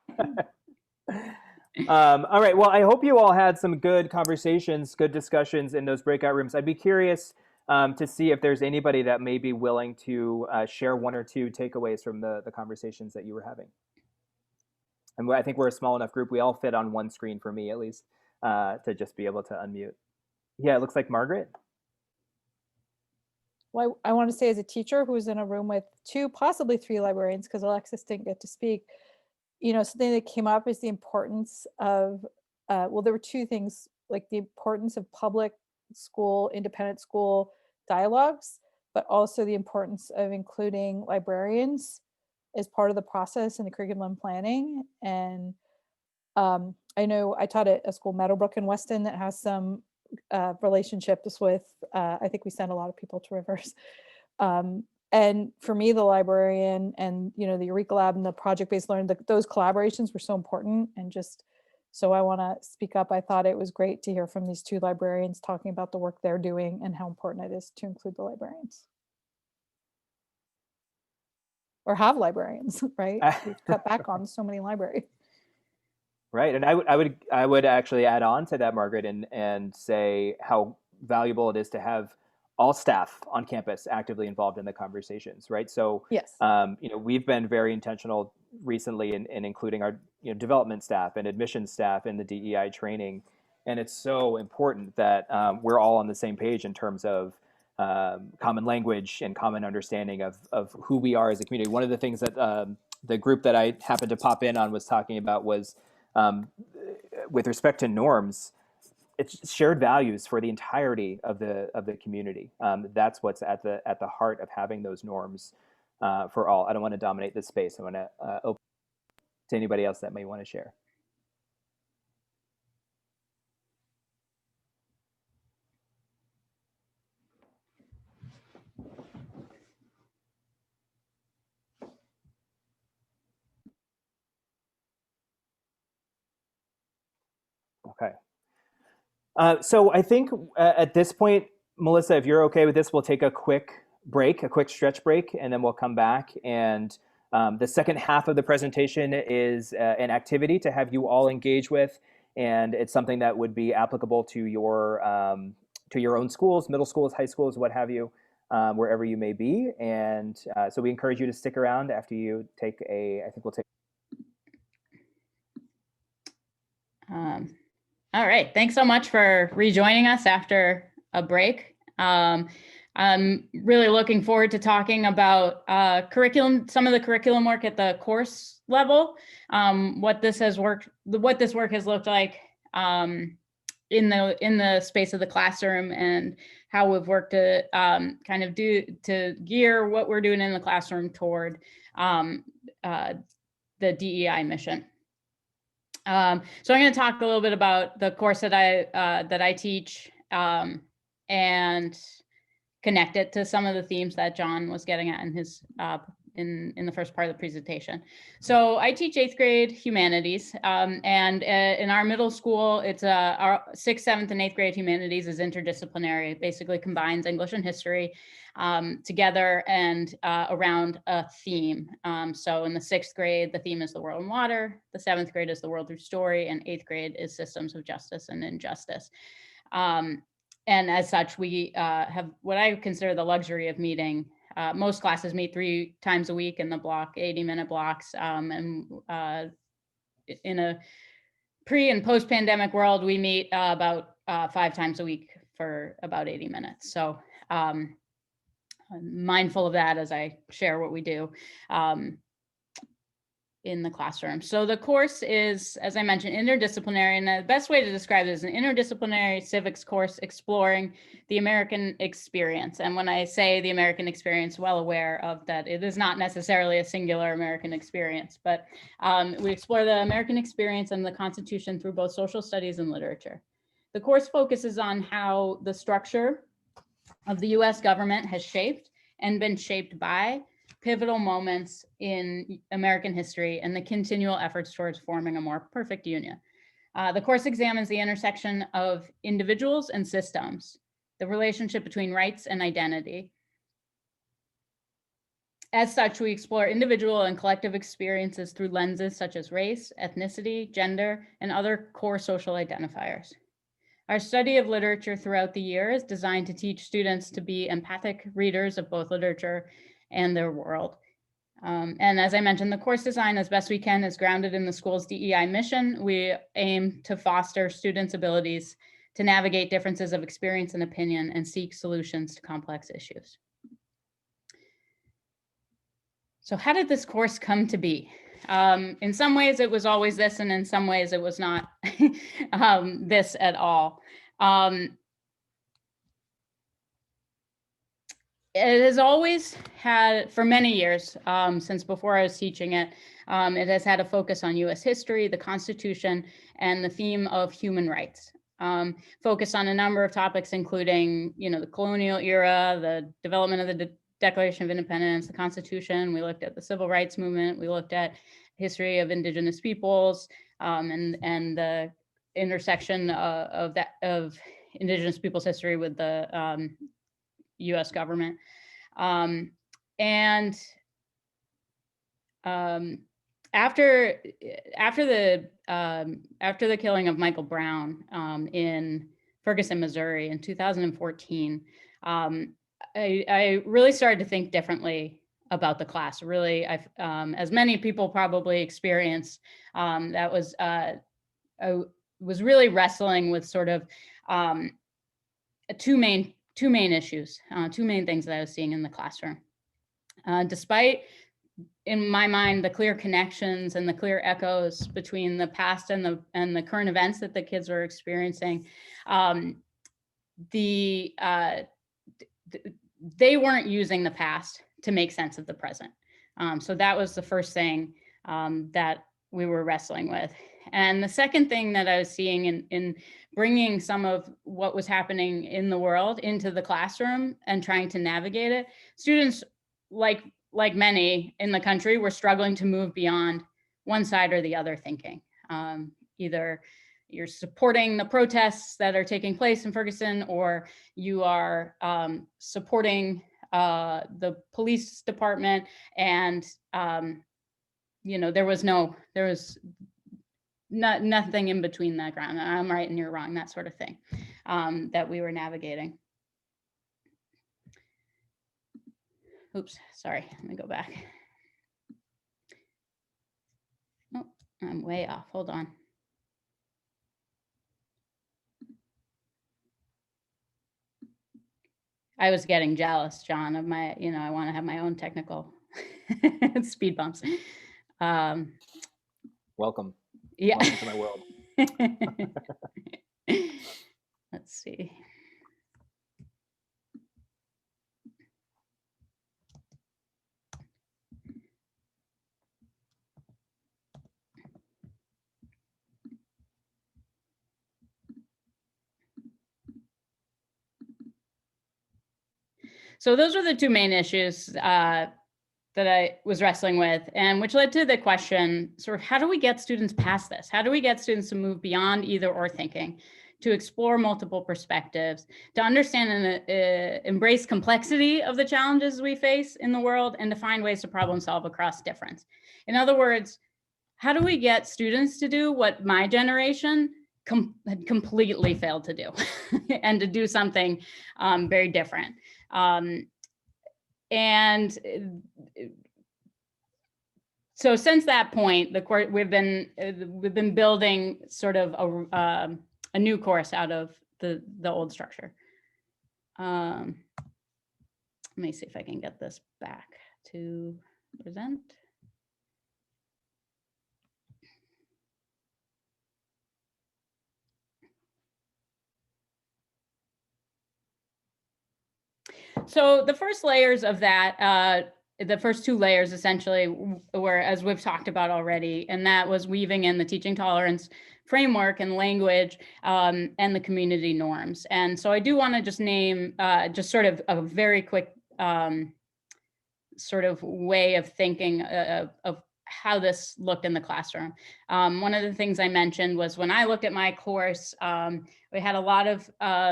All right, well, I hope you all had some good conversations, good discussions in those breakout rooms. I'd be curious to see if there's anybody that may be willing to share 1 or 2 takeaways from the conversations that you were having. And I think we're a small enough group, we all fit on one screen, for me at least, to just be able to unmute. Yeah, it looks like Margaret. Well, I want to say, as a teacher who was in a room with 2, possibly 3 librarians, because Alexis didn't get to speak, something that came up is the importance of, well, there were 2 things, like the importance of public school, independent school dialogues, but also the importance of including librarians as part of the process in the curriculum planning. And I know I taught at a school, Meadowbrook in Weston, that has some relationships with, I think we send a lot of people to Rivers. And for me, the librarian and, you know, the Eureka Lab and the project-based learning, those collaborations were so important. And just, so I want to speak up. I thought it was great to hear from these two librarians talking about the work they're doing and how important it is to include the librarians. Or have librarians, right? We've cut back on so many libraries. Right, and I would actually add on to that, Margaret, and say how valuable it is to have all staff on campus actively involved in the conversations, right? So, Yes. you know, we've been very intentional recently in including our, you know, development staff and admissions staff in the DEI training, and it's so important that we're all on the same page in terms of common language and common understanding of who we are as a community. One of the things that the group that I happened to pop in on was talking about was with respect to norms, it's shared values for the entirety of the community. That's what's at the heart of having those norms for all. I don't want to dominate this space. I want to open to anybody else that may want to share. Okay. So I think at this point, Melissa, if you're okay with this, we'll take a quick break, a quick stretch break, and then we'll come back. And the second half of the presentation is an activity to have you all engage with. And it's something that would be applicable to your own schools, middle schools, high schools, what have you, wherever you may be. And so we encourage you to stick around after you take I think we'll take. All right, thanks so much for rejoining us after a break. I'm really looking forward to talking about curriculum, some of the curriculum work at the course level, what this work has looked like in the space of the classroom, and how we've worked to kind of gear what we're doing in the classroom toward the DEI mission. So I'm going to talk a little bit about the course that I teach and connect it to some of the themes that John was getting at in his in the first part of the presentation. So I teach 8th grade humanities, and in our middle school, it's our 6th, 7th, and 8th grade humanities is interdisciplinary. It basically combines English and history together and around a theme. So in the 6th grade, the theme is the world and water. The 7th grade is the world through story, and 8th grade is systems of justice and injustice. And as such, we have what I consider the luxury of meeting. Most classes meet 3 times a week in the block, 80-minute blocks. And in a pre and post-pandemic world, we meet about 5 times a week for about 80 minutes. So I'm mindful of that as I share what we do in the classroom. So the course is, as I mentioned, interdisciplinary, and the best way to describe it is an interdisciplinary civics course exploring the American experience. And when I say the American experience, well aware of that, it is not necessarily a singular American experience, but we explore the American experience and the Constitution through both social studies and literature. The course focuses on how the structure of the US government has shaped and been shaped by pivotal moments in American history and the continual efforts towards forming a more perfect union. The course examines the intersection of individuals and systems, the relationship between rights and identity. As such, we explore individual and collective experiences through lenses such as race, ethnicity, gender, and other core social identifiers. Our study of literature throughout the year is designed to teach students to be empathic readers of both literature and their world. And as I mentioned, the course design as best we can is grounded in the school's DEI mission. We aim to foster students' abilities to navigate differences of experience and opinion and seek solutions to complex issues. So how did this course come to be? In some ways it was always this, and in some ways it was not this at all. It has always had, for many years, since before I was teaching it, it has had a focus on US history, the Constitution, and the theme of human rights. focused on a number of topics, including, the colonial era, the development of the Declaration of Independence, the Constitution. We looked at the Civil Rights Movement. We looked at history of Indigenous peoples, and the intersection of Indigenous peoples' history with the U.S. government. After the killing of Michael Brown in Ferguson, Missouri in 2014, I really started to think differently about the class. Really, as many people probably experienced, I was really wrestling with sort of two main issues, two main things that I was seeing in the classroom. Despite, in my mind, the clear connections and the clear echoes between the past and the current events that the kids were experiencing, they weren't using the past to make sense of the present. So that was the first thing that we were wrestling with. And the second thing that I was seeing in bringing some of what was happening in the world into the classroom and trying to navigate it, students, like many in the country, were struggling to move beyond one side or the other thinking. Either you're supporting the protests that are taking place in Ferguson, or you are supporting the police department, and there was nothing in between that ground. I'm right and you're wrong, that sort of thing, that we were navigating. Oops, sorry, let me go back. Oh, I'm way off, hold on. I was getting jealous, John, of my, I want to have my own technical speed bumps. Welcome. Yeah. Welcome to my world. Let's see. So those were the two main issues that I was wrestling with, and which led to the question, sort of, how do we get students past this? How do we get students to move beyond either or thinking, to explore multiple perspectives, to understand and embrace complexity of the challenges we face in the world, and to find ways to problem solve across difference? In other words, how do we get students to do what my generation had completely failed to do, and to do something very different? And so since that point, we've been building sort of a new course out of the old structure. Let me see if I can get this back to present. So the first layers of that, the first two layers essentially were, as we've talked about already, and that was weaving in the teaching tolerance framework and language, and the community norms. And so I do want to just name just sort of a very quick sort of way of thinking of how this looked in the classroom. One of the things I mentioned was, when I looked at my course, we had a lot of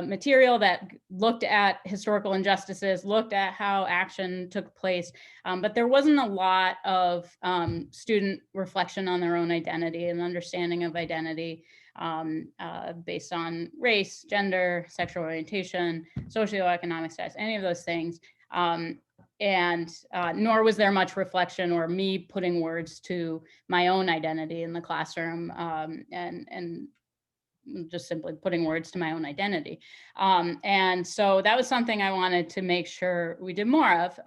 material that looked at historical injustices, looked at how action took place, but there wasn't a lot of student reflection on their own identity and understanding of identity based on race, gender, sexual orientation, socioeconomic status, any of those things. And nor was there much reflection or me putting words to my own identity in the classroom, and just simply putting words to my own identity. And so that was something I wanted to make sure we did more of.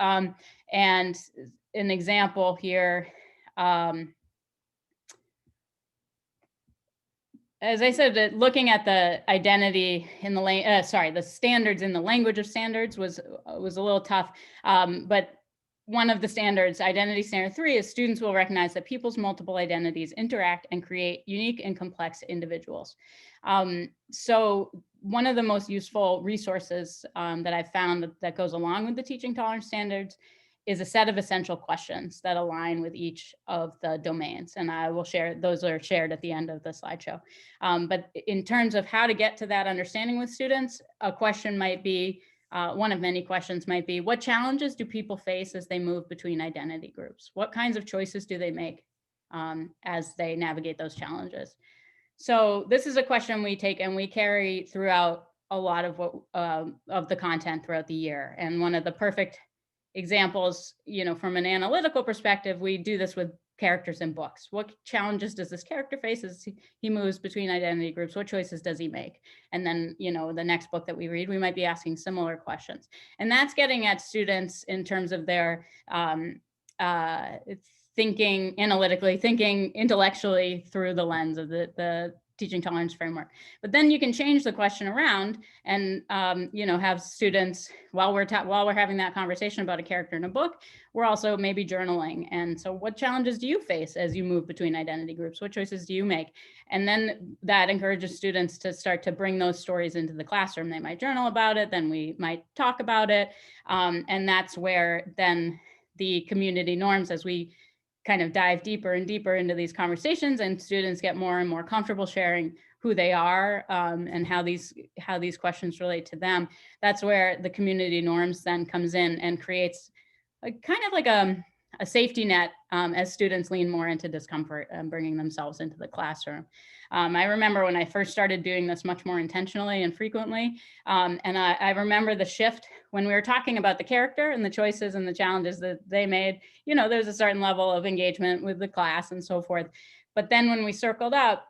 And an example here, as I said, looking at the identity in the the standards in the language of standards was a little tough. But one of the standards, identity standard 3, is students will recognize that people's multiple identities interact and create unique and complex individuals. So one of the most useful resources that I've found that goes along with the teaching tolerance standards is a set of essential questions that align with each of the domains. And I will share, those are shared at the end of the slideshow. But in terms of how to get to that understanding with students, a question might be, one of many questions might be, what challenges do people face as they move between identity groups? What kinds of choices do they make as they navigate those challenges? So this is a question we take and we carry throughout a lot of what of the content throughout the year. And one of the perfect examples, you know, from an analytical perspective, we do this with characters in books. What challenges does this character face as he moves between identity groups? What choices does he make? And then, you know, the next book that we read, we might be asking similar questions. And that's getting at students in terms of their thinking analytically, thinking intellectually through the lens of the teaching tolerance framework. But then you can change the question around and you know, have students, while we're having that conversation about a character in a book, we're also maybe journaling. And so what challenges do you face as you move between identity groups? What choices do you make? And then that encourages students to start to bring those stories into the classroom. They might journal about it, then we might talk about it. And that's where then the community norms, as we kind of dive deeper and deeper into these conversations and students get more and more comfortable sharing who they are and how these questions relate to them. That's where the community norms then comes in and creates a kind of like a safety net as students lean more into discomfort and bringing themselves into the classroom. I remember when I first started doing this much more intentionally and frequently, and I remember the shift when we were talking about the character and the choices and the challenges that they made. You know, there's a certain level of engagement with the class and so forth. But then when we circled up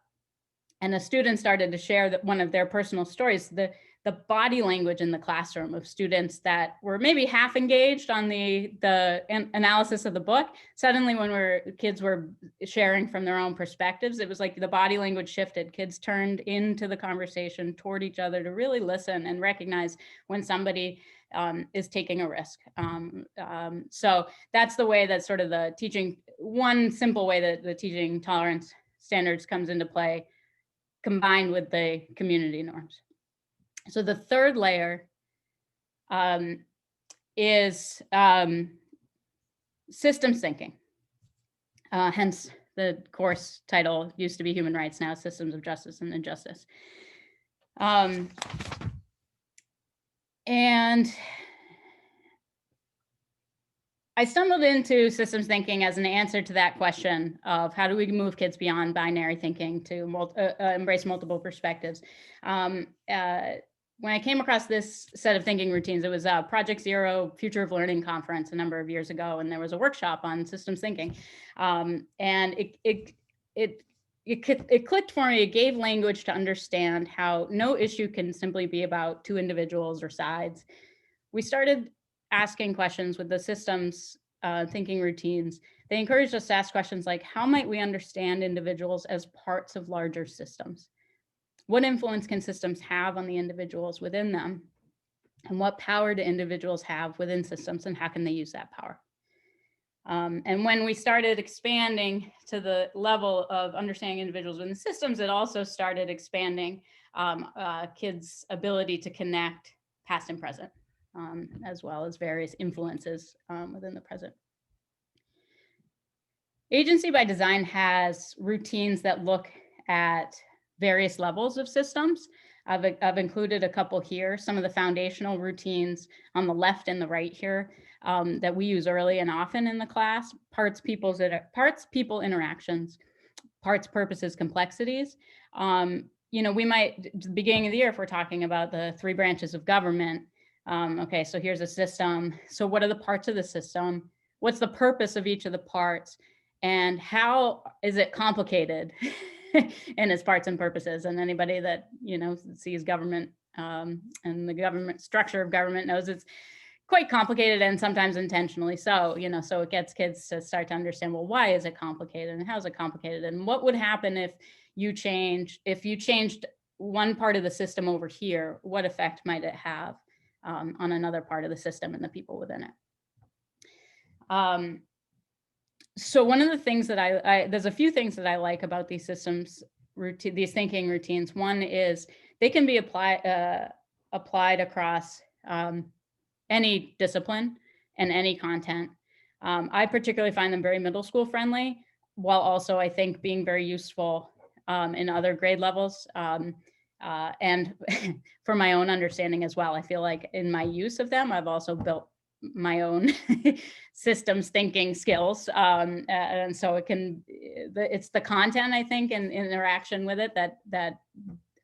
and a student started to share one of their personal stories, the body language in the classroom of students that were maybe half engaged on the analysis of the book, suddenly when kids were sharing from their own perspectives, it was like the body language shifted. Kids turned into the conversation toward each other to really listen and recognize when somebody is taking a risk. So that's the way that sort of the teaching, one simple way that the teaching tolerance standards comes into play, combined with the community norms. So the third layer is systems thinking. Hence the course title used to be Human Rights, now Systems of Justice and Injustice. And I stumbled into systems thinking as an answer to that question of how do we move kids beyond binary thinking to embrace multiple perspectives. When I came across this set of thinking routines, it was a Project Zero Future of Learning conference a number of years ago, and there was a workshop on systems thinking. And it clicked for me. It gave language to understand how no issue can simply be about two individuals or sides. We started asking questions with the systems thinking routines. They encouraged us to ask questions like, how might we understand individuals as parts of larger systems? What influence can systems have on the individuals within them? And what power do individuals have within systems, and how can they use that power? And when we started expanding to the level of understanding individuals within systems, it also started expanding kids' ability to connect past and present, as well as various influences within the present. Agency by Design has routines that look at various levels of systems. I've included a couple here, some of the foundational routines on the left and the right here that we use early and often in the class: parts, people, interactions, parts, purposes, complexities. You know, we might, at the beginning of the year, if we're talking about the 3 branches of government, okay, so here's a system. So what are the parts of the system? What's the purpose of each of the parts? And how is it complicated in its parts and purposes? And anybody that, you know, sees government and the government structure of government knows it's quite complicated, and sometimes intentionally so, you know, so it gets kids to start to understand, well, why is it complicated and how is it complicated? And what would happen if you changed one part of the system over here? What effect might it have on another part of the system and the people within it? So one of the things that there's a few things that I like about these systems routine, these thinking routines. One is they can be applied across any discipline and any content. I particularly find them very middle school friendly, while also I think being very useful in other grade levels. And for my own understanding as well, I feel like in my use of them, I've also built my own systems thinking skills. And so it's the content, I think, and interaction with it that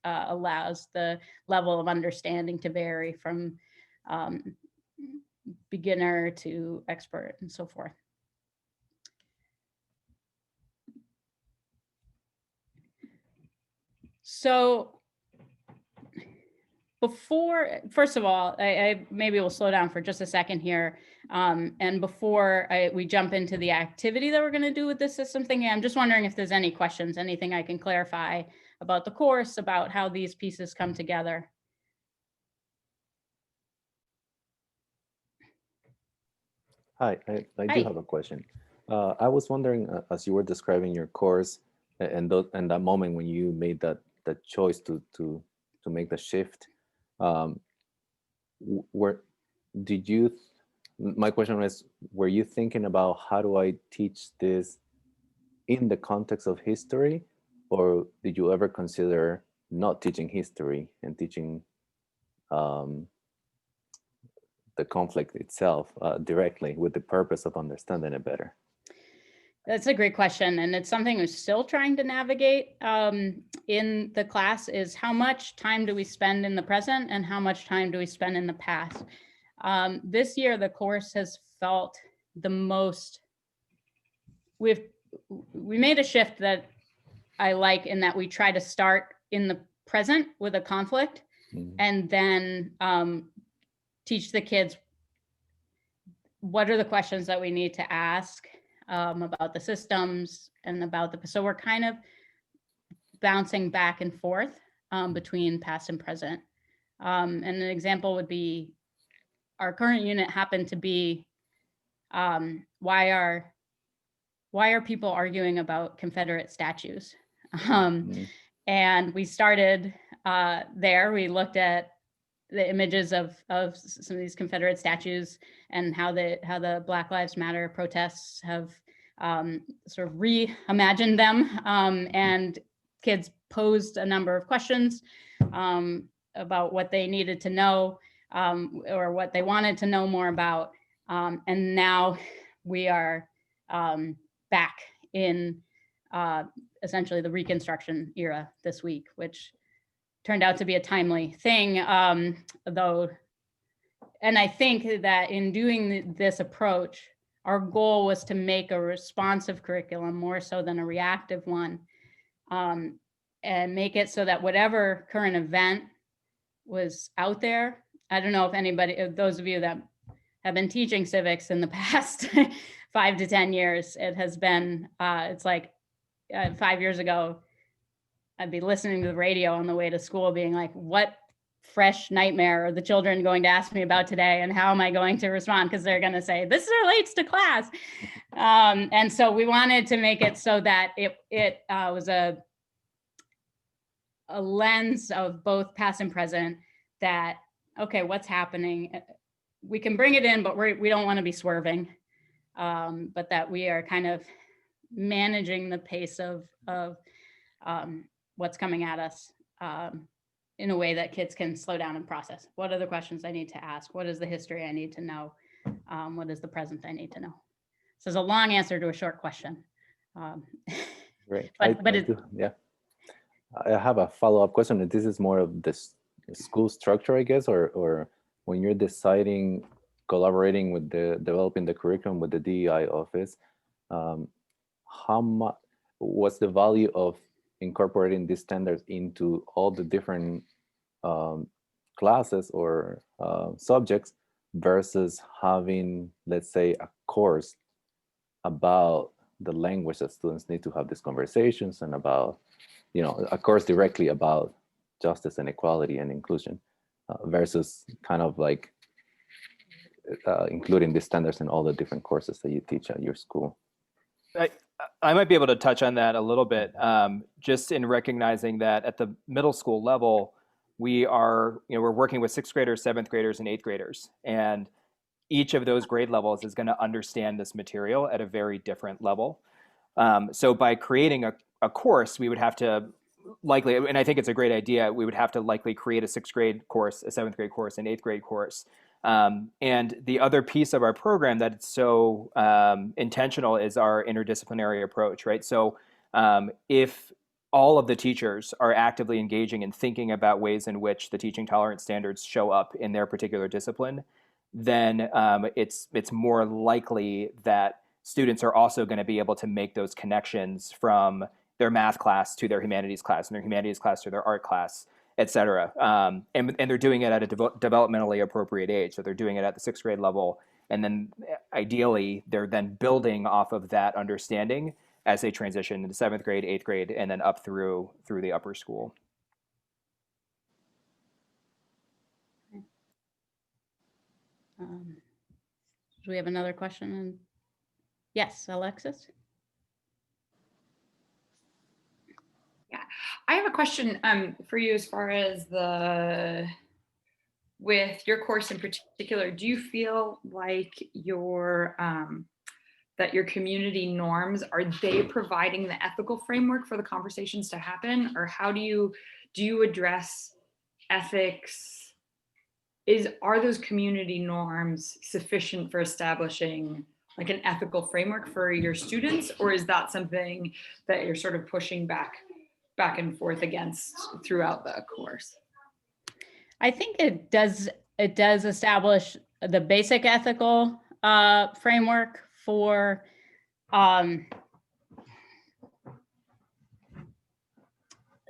allows the level of understanding to vary from beginner to expert and so forth. So first of all, I maybe we'll slow down for just a second here. And before we jump into the activity that we're going to do with this system thinking, I'm just wondering if there's any questions, anything I can clarify about the course, about how these pieces come together. Hi, I do have a question. I was wondering, as you were describing your course and that moment when you made that choice to make the shift, my question was, were you thinking about how do I teach this in the context of history, or did you ever consider not teaching history and teaching the conflict itself directly with the purpose of understanding it better? That's a great question. And it's something we're still trying to navigate in the class, is how much time do we spend in the present and how much time do we spend in the past? This year, the course has felt the most, we made a shift that I like, in that we try to start in the present with a conflict and then teach the kids what are the questions that we need to ask about the systems and about so we're kind of bouncing back and forth between past and present. And an example would be our current unit happened to be why are people arguing about Confederate statues? And we started there. We looked at the images of some of these Confederate statues and how the Black Lives Matter protests have sort of reimagined them. And kids posed a number of questions about what they needed to know or what they wanted to know more about. And now we are back in essentially the Reconstruction era this week, which turned out to be a timely thing, though. And I think that in doing this approach, our goal was to make a responsive curriculum more so than a reactive one, and make it so that whatever current event was out there, I don't know if anybody, those of you that have been teaching civics in the past 5 to 10 years, it has been, it's like 5 years ago, I'd be listening to the radio on the way to school being like, what fresh nightmare are the children going to ask me about today? And how am I going to respond? Because they're going to say, this relates to class. And so we wanted to make it so that it was a lens of both past and present, that, okay, what's happening? We can bring it in, but we don't want to be swerving, but that we are kind of managing the pace of what's coming at us in a way that kids can slow down and process. What are the questions I need to ask? What is the history I need to know? What is the present I need to know? So it's a long answer to a short question. Great. But I have a follow-up question. This is more of this school structure, I guess, or when you're deciding, collaborating with developing the curriculum with the DEI office, how much, what's the value of incorporating these standards into all the different classes or subjects versus having, let's say, a course about the language that students need to have these conversations, and about, you know, a course directly about justice and equality and inclusion versus kind of like including these standards in all the different courses that you teach at your school? I might be able to touch on that a little bit, just in recognizing that at the middle school level, we're working with 6th graders, 7th graders, and 8th graders. And each of those grade levels is going to understand this material at a very different level. So by creating a course, we would have to likely, and I think it's a great idea, we would have to likely create a 6th grade course, a 7th grade course, an 8th grade course. And the other piece of our program that's so intentional is our interdisciplinary approach, right? So if all of the teachers are actively engaging and thinking about ways in which the teaching tolerance standards show up in their particular discipline, then it's more likely that students are also going to be able to make those connections from their math class to their humanities class, and their humanities class to their art class, et cetera. And they're doing it at a developmentally appropriate age. So they're doing it at the 6th grade level. And then ideally, they're then building off of that understanding as they transition into 7th grade, 8th grade, and then up through the upper school. Do we have another question? Yes, Alexis? Yeah, I have a question for you as far as with your course in particular. Do you feel like that your community norms, are they providing the ethical framework for the conversations to happen, or how do you address ethics? Are those community norms sufficient for establishing like an ethical framework for your students, or is that something that you're sort of pushing back and forth against throughout the course? I think it does establish the basic ethical framework for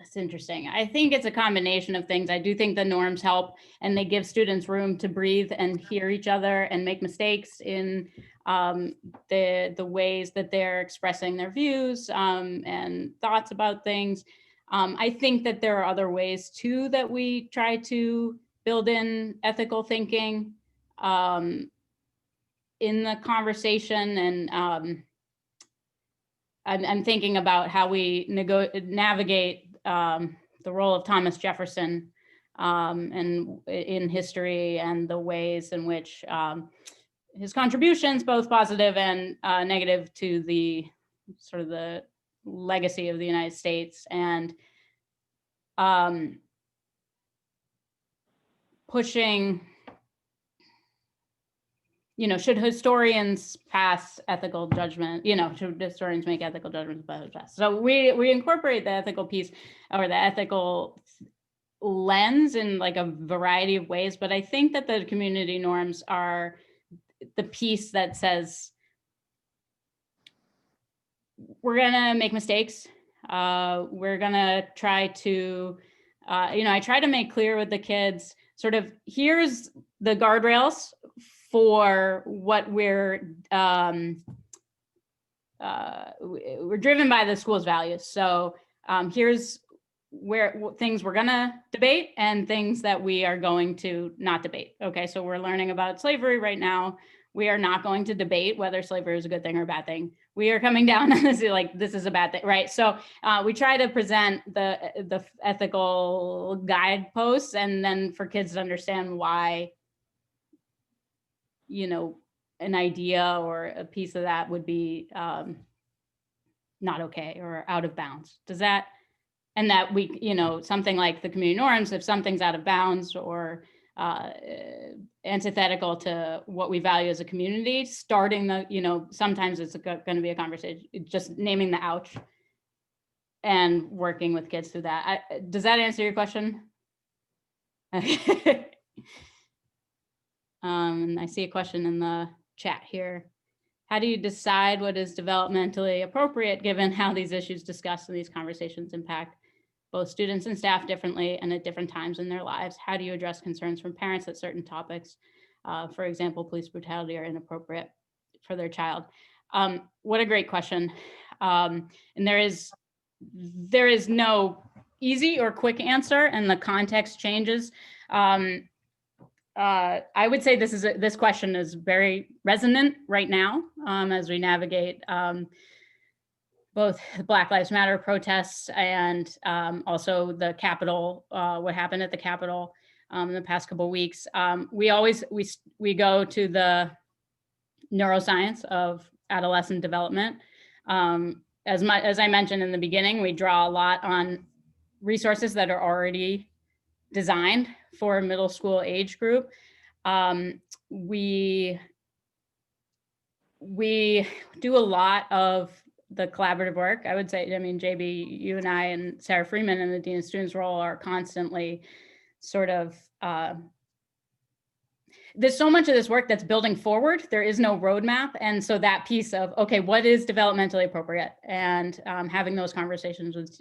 that's interesting. I think it's a combination of things. I do think the norms help, and they give students room to breathe and hear each other and make mistakes in the ways that they're expressing their views and thoughts about things. I think that there are other ways too that we try to build in ethical thinking in the conversation, and I'm thinking about how we navigate the role of Thomas Jefferson and in history, and the ways in which his contributions, both positive and negative, to the sort of the legacy of the United States, and pushing, should historians pass ethical judgment, should historians make ethical judgments about the past? So we incorporate the ethical piece or the ethical lens in like a variety of ways, but I think that the community norms are the piece that says, we're gonna make mistakes. We're gonna try to, I try to make clear with the kids, sort of, here's the guardrails for what we're driven by the school's values. So here's things we're gonna debate and things that we are going to not debate. Okay, so we're learning about slavery right now. We are not going to debate whether slavery is a good thing or a bad thing. We are coming down on this, like, this is a bad thing, right? So we try to present the ethical guideposts, and then for kids to understand why, an idea or a piece of that would be not okay or out of bounds. Does that, and that we, something like the community norms, if something's out of bounds or antithetical to what we value as a community, starting the, sometimes it's going to be a conversation, just naming the ouch and working with kids through that. Does that answer your question? I see a question in the chat here. How do you decide what is developmentally appropriate given how these issues discussed in these conversations impact both students and staff differently and at different times in their lives? How do you address concerns from parents that certain topics, for example, police brutality, are inappropriate for their child? What a great question. And there is no easy or quick answer, and the context changes. I would say this question is very resonant right now as we navigate both Black Lives Matter protests and also the Capitol, what happened at the Capitol in the past couple of weeks. We go to the neuroscience of adolescent development. As I mentioned in the beginning, we draw a lot on resources that are already designed for a middle school age group. We do a lot of the collaborative work. I would say, I mean, JB, you and I and Sarah Freeman in the Dean of Students role are constantly sort of, there's so much of this work that's building forward. There is no roadmap. And so that piece of, okay, what is developmentally appropriate? And having those conversations with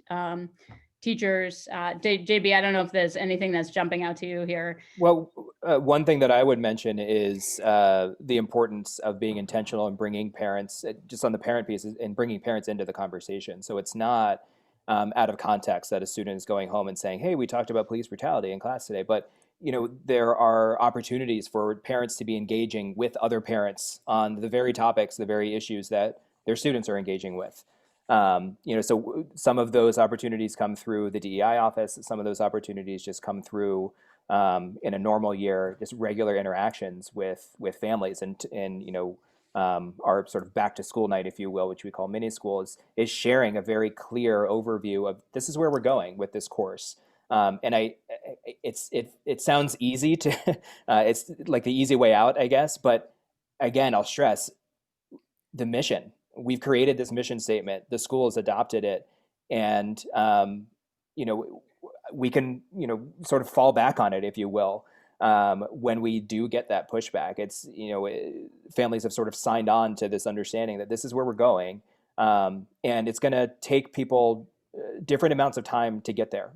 teachers. JB, I don't know if there's anything that's jumping out to you here. Well, one thing that I would mention is the importance of being intentional and bringing parents, just on the parent piece, and bringing parents into the conversation. So it's not out of context that a student is going home and saying, hey, we talked about police brutality in class today, but there are opportunities for parents to be engaging with other parents on the very topics, the very issues that their students are engaging with. So some of those opportunities come through the DEI office. Some of those opportunities just come through in a normal year, just regular interactions with families, and our sort of back to school night, if you will, which we call mini school, is sharing a very clear overview of this is where we're going with this course. And it sounds easy to, it's like the easy way out, I guess. But again, I'll stress the mission. We've created this mission statement. The school has adopted it, and we can sort of fall back on it, if you will, when we do get that pushback. It's families have sort of signed on to this understanding that this is where we're going, and it's going to take people different amounts of time to get there,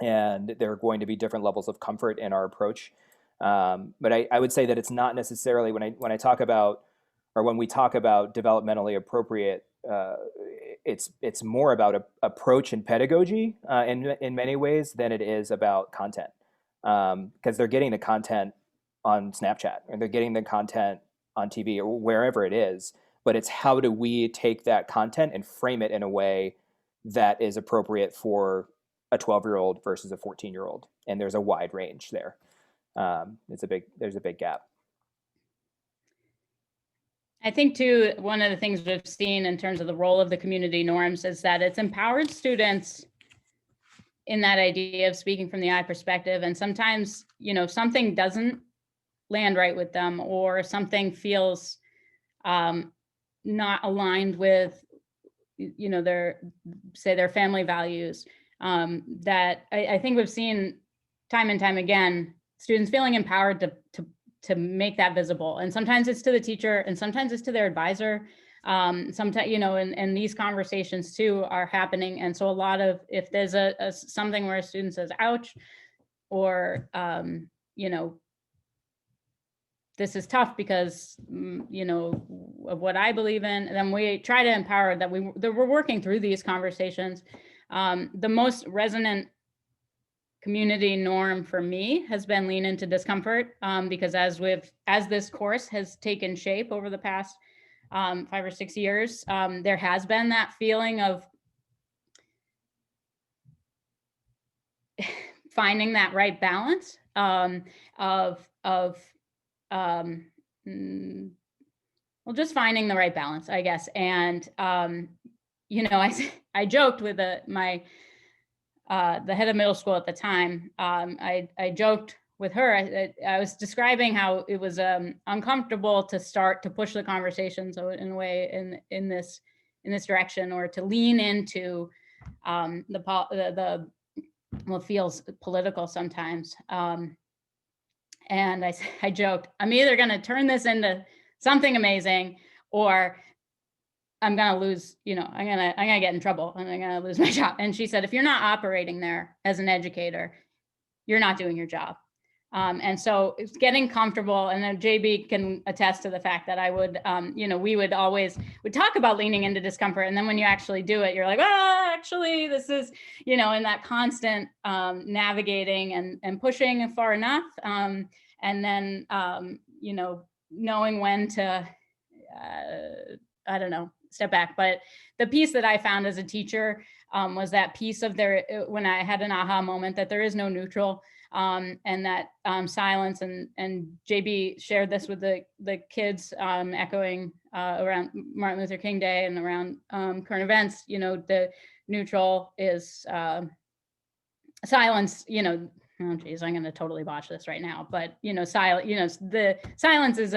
and there are going to be different levels of comfort in our approach. But I would say that it's not necessarily when I talk about, or when we talk about developmentally appropriate, it's more about approach and pedagogy in many ways than it is about content, because they're getting the content on Snapchat, and they're getting the content on TV or wherever it is. But it's how do we take that content and frame it in a way that is appropriate for a 12-year-old versus a 14-year-old, and there's a wide range there. There's a big gap. I think too, one of the things we've seen in terms of the role of the community norms is that it's empowered students in that idea of speaking from the I perspective. And sometimes, something doesn't land right with them, or something feels not aligned with, their family values, that I think we've seen time and time again, students feeling empowered to make that visible. And sometimes it's to the teacher, and sometimes it's to their advisor. Sometimes, and these conversations too are happening. And so a lot of, if there's something where a student says, ouch, or, this is tough because, of what I believe in, then we try to empower that we're working through these conversations. The most resonant community norm for me has been lean into discomfort, because as this course has taken shape over the past 5 or 6 years, there has been that feeling of finding that right balance, just finding the right balance, I guess. And I joked with the head of middle school at the time. I joked with her. I was describing how it was uncomfortable to start to push the conversation, so in a way in this direction, or to lean into what feels political sometimes. And I joked, I'm either going to turn this into something amazing, or I'm going to lose, I'm going to get in trouble, and I'm going to lose my job. And she said, if you're not operating there as an educator, you're not doing your job. And so it's getting comfortable. And then JB can attest to the fact that I would, we would talk about leaning into discomfort. And then when you actually do it, you're like, actually, this is, in that constant navigating and pushing far enough. And then, knowing when to, step back. But the piece that I found as a teacher was that piece of when I had an aha moment that there is no neutral, and that silence, and JB shared this with the kids, echoing around Martin Luther King Day and around current events. The neutral is silence. Oh geez, I'm going to totally botch this right now, but the silence is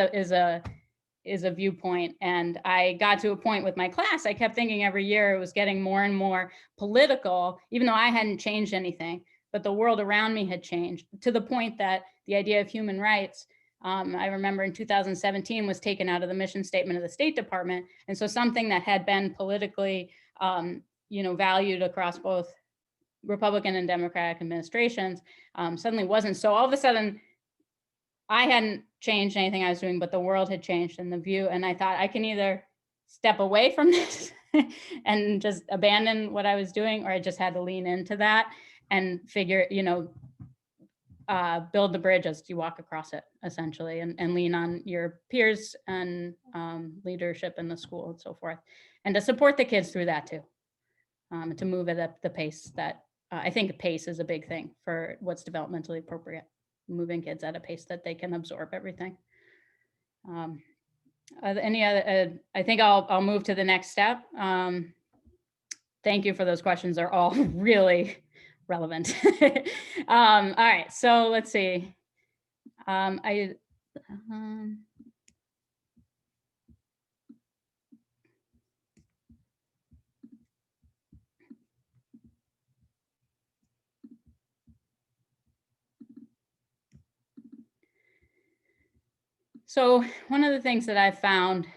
a viewpoint. And I got to a point with my class, I kept thinking every year it was getting more and more political, even though I hadn't changed anything, but the world around me had changed to the point that the idea of human rights, I remember in 2017 was taken out of the mission statement of the State Department. And so something that had been politically, valued across both Republican and Democratic administrations suddenly wasn't. So all of a sudden, I hadn't changed anything I was doing, but the world had changed in the view. And I thought I can either step away from this and just abandon what I was doing, or I just had to lean into that and figure, build the bridge as you walk across it, essentially, and lean on your peers and leadership in the school and so forth. And to support the kids through that too, to move at the pace that, I think pace is a big thing for what's developmentally appropriate. Moving kids at a pace that they can absorb everything. Any other? I think I'll move to the next step. Thank you for those questions. They're all really relevant. All right, so let's see. So one of the things that I've found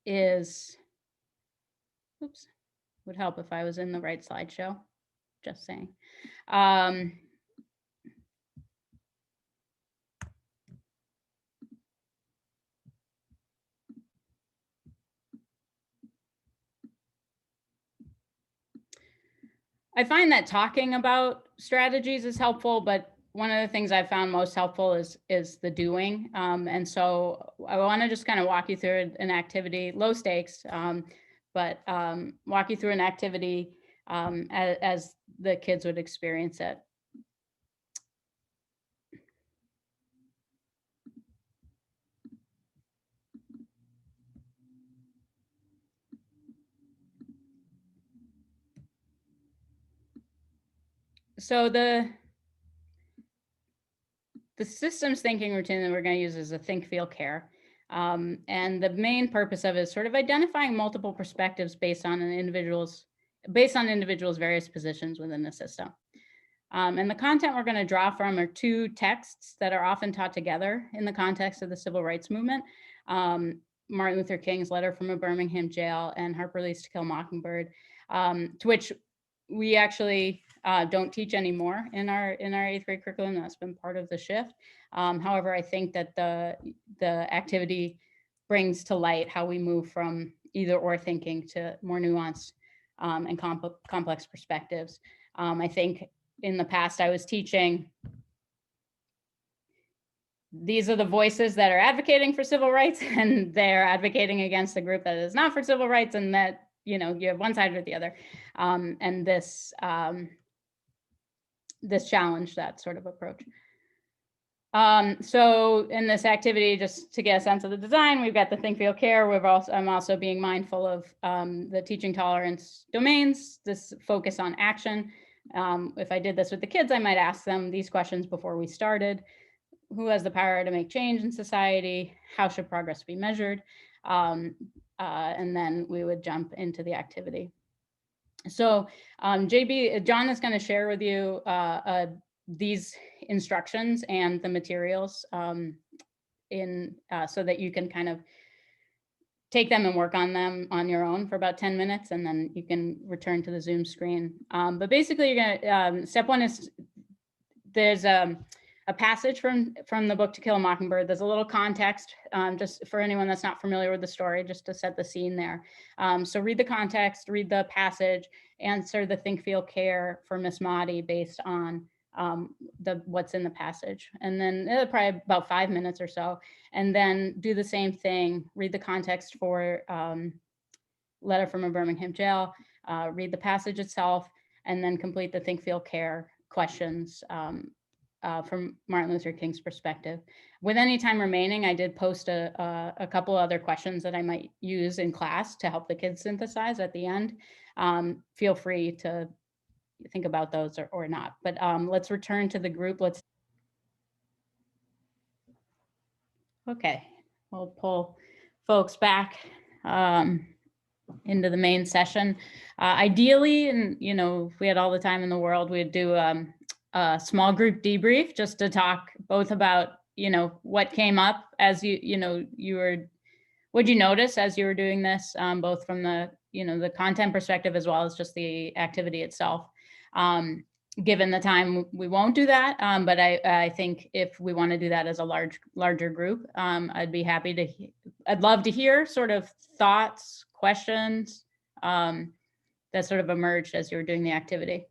is, oops, would help if I was in the right slideshow, just saying. I find that talking about strategies is helpful, but one of the things I've found most helpful is the doing. And so I want to just kind of walk you through an activity, low stakes, but walk you through an activity as the kids would experience it. So the systems thinking routine that we're going to use is a think, feel, care. And the main purpose of it is sort of identifying multiple perspectives based on individuals' various positions within the system. And the content we're going to draw from are two texts that are often taught together in the context of the civil rights movement. Martin Luther King's Letter from a Birmingham Jail and Harper Lee's To Kill a Mockingbird, to which we actually don't teach anymore in our 8th grade curriculum. That's been part of the shift. However, I think that the activity brings to light how we move from either or thinking to more nuanced and complex perspectives. I think in the past I was teaching, these are the voices that are advocating for civil rights, and they're advocating against the group that is not for civil rights, and that, you have one side or the other. And this challenged that sort of approach. So in this activity, just to get a sense of the design, we've got the think, feel, care. I'm also being mindful of the teaching tolerance domains, this focus on action. If I did this with the kids, I might ask them these questions before we started. Who has the power to make change in society? How should progress be measured? And then we would jump into the activity. So John is going to share with you these instructions and the materials so that you can kind of take them and work on them on your own for about 10 minutes, and then you can return to the Zoom screen. But basically, you're gonna step one is there's a passage from the book To Kill a Mockingbird. There's a little context just for anyone that's not familiar with the story, just to set the scene there. So read the context, read the passage, answer the think, feel, care for Miss Motti based on what's in the passage, and then probably about 5 minutes or so, and then do the same thing, read the context for Letter from a Birmingham Jail, read the passage itself, and then complete the think, feel, care questions from Martin Luther King's perspective. With any time remaining, I did post a couple other questions that I might use in class to help the kids synthesize at the end. Feel free to think about those or not, but let's return to the group. Okay, we'll pull folks back into the main session. Ideally, and if we had all the time in the world, we'd do a small group debrief just to talk both about what came up as what'd you notice as you were doing this, both from the the content perspective as well as just the activity itself. Given the time, we won't do that, but I think if we want to do that as a larger group, I'd love to hear sort of thoughts, questions that sort of emerged as you were doing the activity.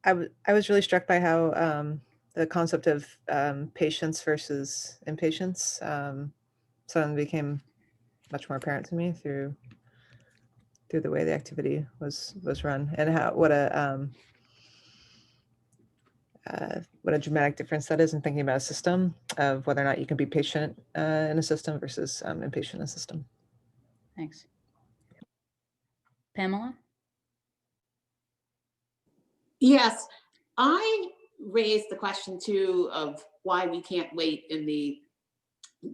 I was really struck by how the concept of patience versus impatience suddenly became much more apparent to me through the way the activity was run, and what a dramatic difference that is in thinking about a system, of whether or not you can be patient in a system versus impatient in a system. Thanks. Pamela? Yes, I raised the question too of why we can't wait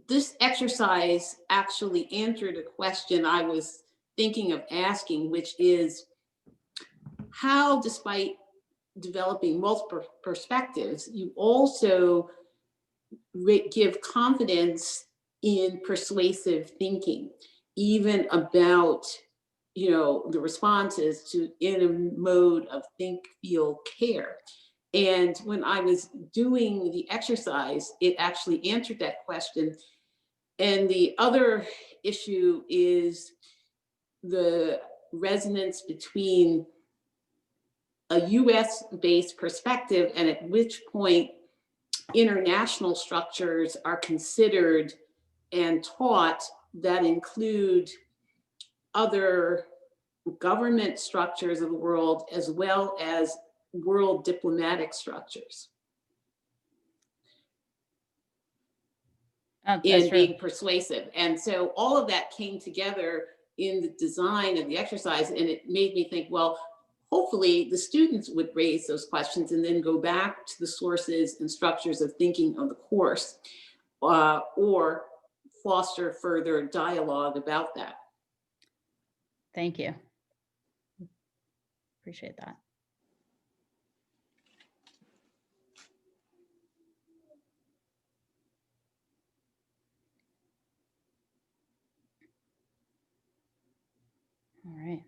this exercise actually answered a question I was thinking of asking, which is how, despite developing multiple perspectives, you also give confidence in persuasive thinking, even about the responses to in a mode of think, feel, care. And when I was doing the exercise, it actually answered that question. And the other issue is the resonance between a US-based perspective and at which point international structures are considered and taught that include other government structures of the world, as well as world diplomatic structures. In being persuasive. And so all of that came together in the design of the exercise, and it made me think, well, hopefully the students would raise those questions and then go back to the sources and structures of thinking of the course, or foster further dialogue about that. Thank you. Appreciate that. All right.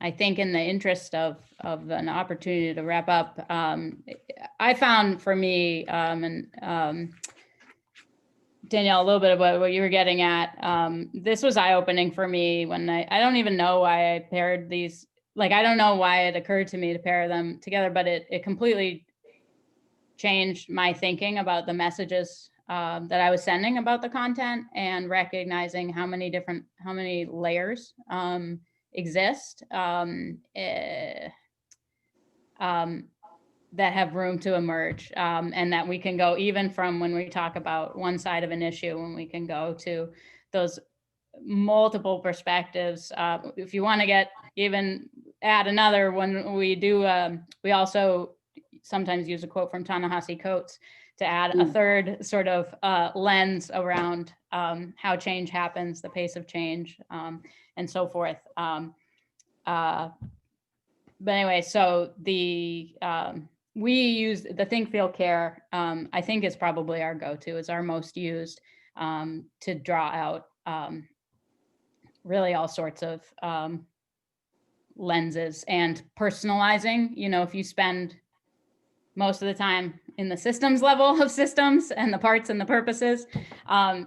I think in the interest of an opportunity to wrap up, I found for me, and Danielle, a little bit of what you were getting at, this was eye-opening for me when I don't even know why I paired these, like, I don't know why it occurred to me to pair them together, but it completely changed my thinking about the messages that I was sending about the content, and recognizing how many layers exist that have room to emerge, and that we can go even from when we talk about one side of an issue, when we can go to those multiple perspectives. If you want to get even add another, when we do, we also sometimes use a quote from Ta-Nehisi Coates to add a third sort of lens around how change happens, the pace of change, and so forth. But anyway, so we use the think, feel, care, I think is probably our go-to, is our most used to draw out really all sorts of lenses and personalizing. If you spend most of the time in the systems level of systems and the parts and the purposes,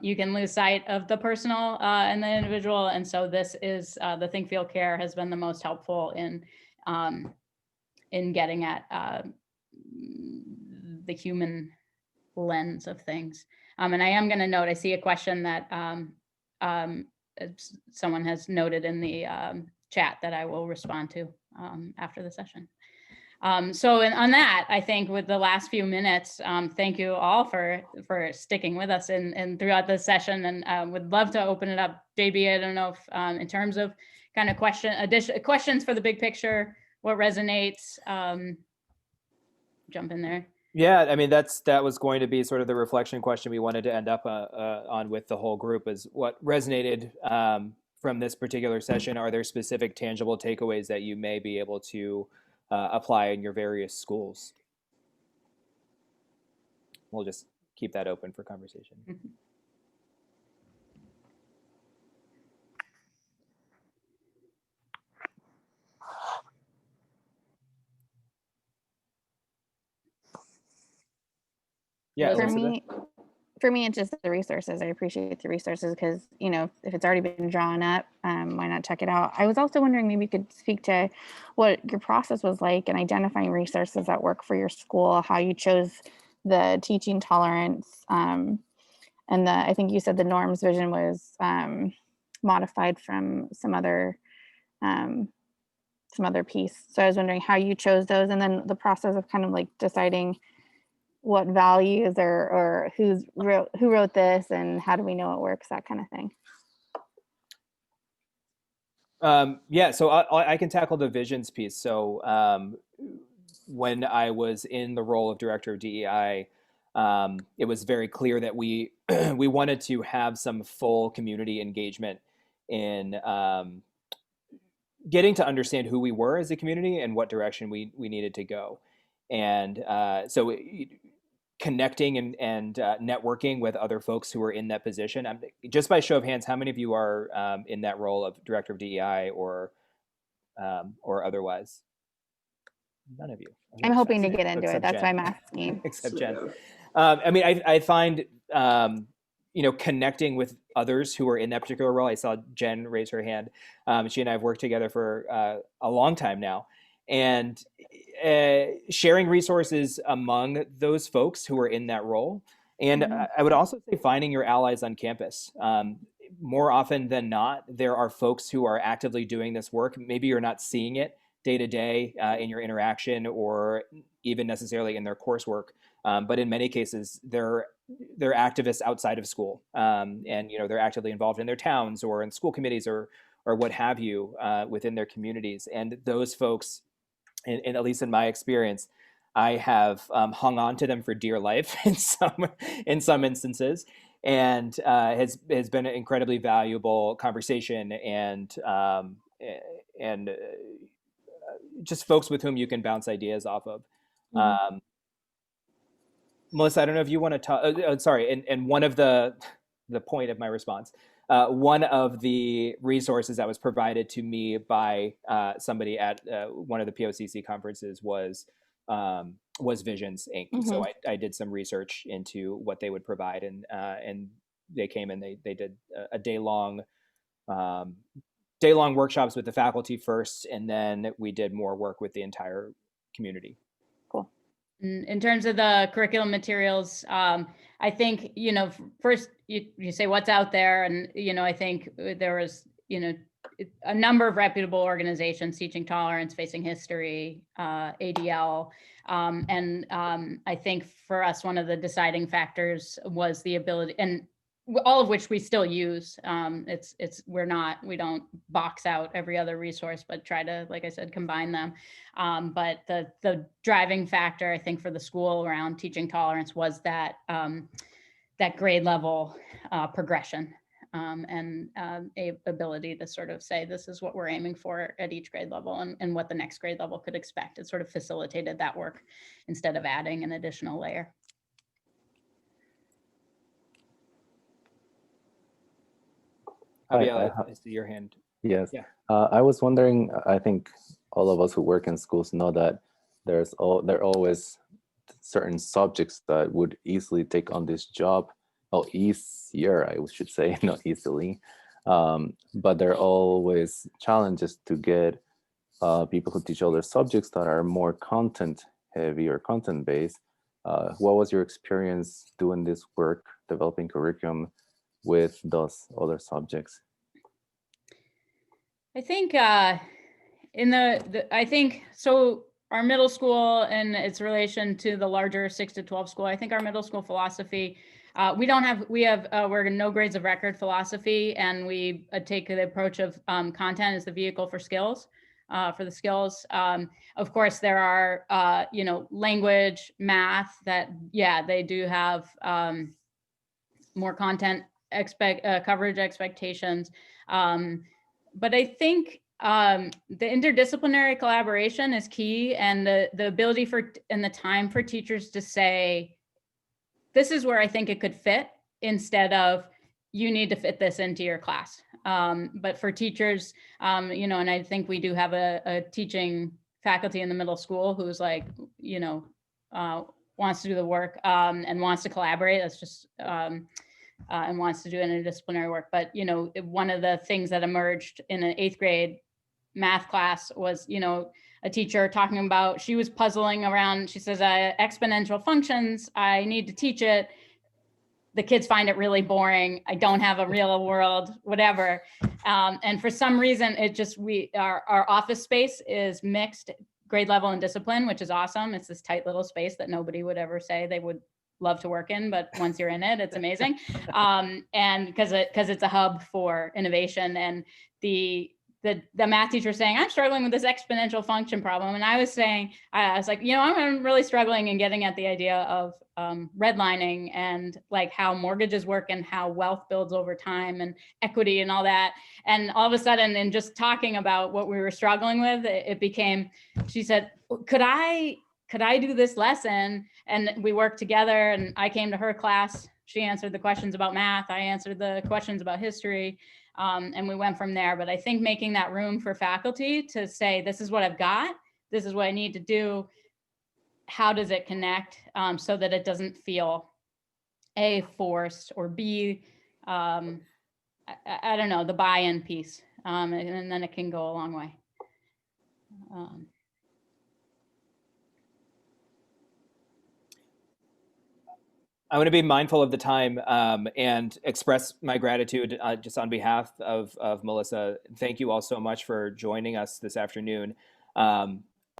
you can lose sight of the personal and the individual. And so this is the Think, Feel, Care has been the most helpful in getting at the human lens of things. And I am going to note, I see a question that someone has noted in the chat that I will respond to after the session. So on that, I think with the last few minutes, thank you all for sticking with us and throughout the session, and would love to open it up. JB, I don't know if in terms of kind of questions for the big picture, what resonates, jump in there. Yeah, I mean, that was going to be sort of the reflection question we wanted to end up on with the whole group, is what resonated from this particular session. Are there specific tangible takeaways that you may be able to apply in your various schools? We'll just keep that open for conversation. Mm-hmm. Yeah, for me, it's just the resources. I appreciate the resources because, you know, if it's already been drawn up, why not check it out? I was also wondering, maybe you could speak to what your process was like in identifying resources that work for your school, how you chose the teaching tolerance, and I think you said the norms vision was modified from some other piece. So I was wondering how you chose those, and then the process of kind of like deciding what values or who wrote this and how do we know it works, that kind of thing. Yeah, so I can tackle the visions piece. So when I was in the role of director of DEI, it was very clear that we we wanted to have some full community engagement in getting to understand who we were as a community and what direction we needed to go. And so connecting and networking with other folks who are in that position. Just by show of hands, how many of you are in that role of director of DEI or otherwise? None of you. I'm hoping to get into it. That's why I'm asking. Except Jen. I mean, I find, connecting with others who are in that particular role. I saw Jen raise her hand. She and I have worked together for a long time now. And sharing resources among those folks who are in that role. And I would also say finding your allies on campus. More often than not, there are folks who are actively doing this work. Maybe you're not seeing it day to day in your interaction or even necessarily in their coursework. But in many cases, they're activists outside of school. And they're actively involved in their towns or in school committees or what have you within their communities. And those folks, and at least in my experience, I have hung on to them for dear life in some instances, and has been an incredibly valuable conversation and just folks with whom you can bounce ideas off of. Melissa, I don't know if you want to talk. Sorry, and one of the point of my response. One of the resources that was provided to me by somebody at one of the POCC conferences was Visions Inc. So I did some research into what they would provide, and they came and they did a day-long workshops with the faculty first, and then we did more work with the entire community. Cool. In terms of the curriculum materials, I think, first you say what's out there. And, I think there was, a number of reputable organizations, Teaching Tolerance, Facing History, ADL. And I think for us, one of the deciding factors was the ability, and all of which we still use. We don't box out every other resource, but try to, like I said, combine them. But the driving factor, I think, for the school around teaching tolerance was that that grade level progression and a ability to sort of say, this is what we're aiming for at each grade level and what the next grade level could expect. It sort of facilitated that work instead of adding an additional layer. I see your hand. Yes. Yeah. I was wondering, I think all of us who work in schools know that there are always certain subjects that would easily take on this job. Oh, easier, I should say, not easily. But there are always challenges to get people who teach other subjects that are more content heavy or content based. What was your experience doing this work, developing curriculum with those other subjects? I think I think so. Our middle school and its relation to the larger 6 to 12 school. I think our middle school philosophy. We're in no grades of record philosophy, and we take the approach of content as the vehicle for skills. For the skills, of course, there are language, math that they do have more content coverage expectations. But I think the interdisciplinary collaboration is key, and the ability and the time for teachers to say, this is where I think it could fit, instead of you need to fit this into your class. But for teachers, and I think we do have a teaching faculty in the middle school who's like, wants to do the work and wants to collaborate. That's just and wants to do interdisciplinary work. But one of the things that emerged in an 8th grade math class was, a teacher talking about, she was puzzling around. She says, exponential functions, I need to teach it. The kids find it really boring. I don't have a real world, whatever. And for some reason, our office space is mixed grade level and discipline, which is awesome. It's this tight little space that nobody would ever say they would love to work in, but once you're in it, it's amazing. And because it's a hub for innovation. And the math teacher was saying, I'm struggling with this exponential function problem. And I was saying, I was like, I'm really struggling in getting at the idea of redlining and like how mortgages work and how wealth builds over time and equity and all that. And all of a sudden, in just talking about what we were struggling with, it became, she said, could I do this lesson? And we worked together, and I came to her class. She answered the questions about math. I answered the questions about history. And we went from there. But I think making that room for faculty to say, this is what I've got, this is what I need to do, how does it connect, so that it doesn't feel A, forced, or B, I don't know, the buy-in piece. And then it can go a long way. I want to be mindful of the time and express my gratitude just on behalf of Melissa. Thank you all so much for joining us this afternoon.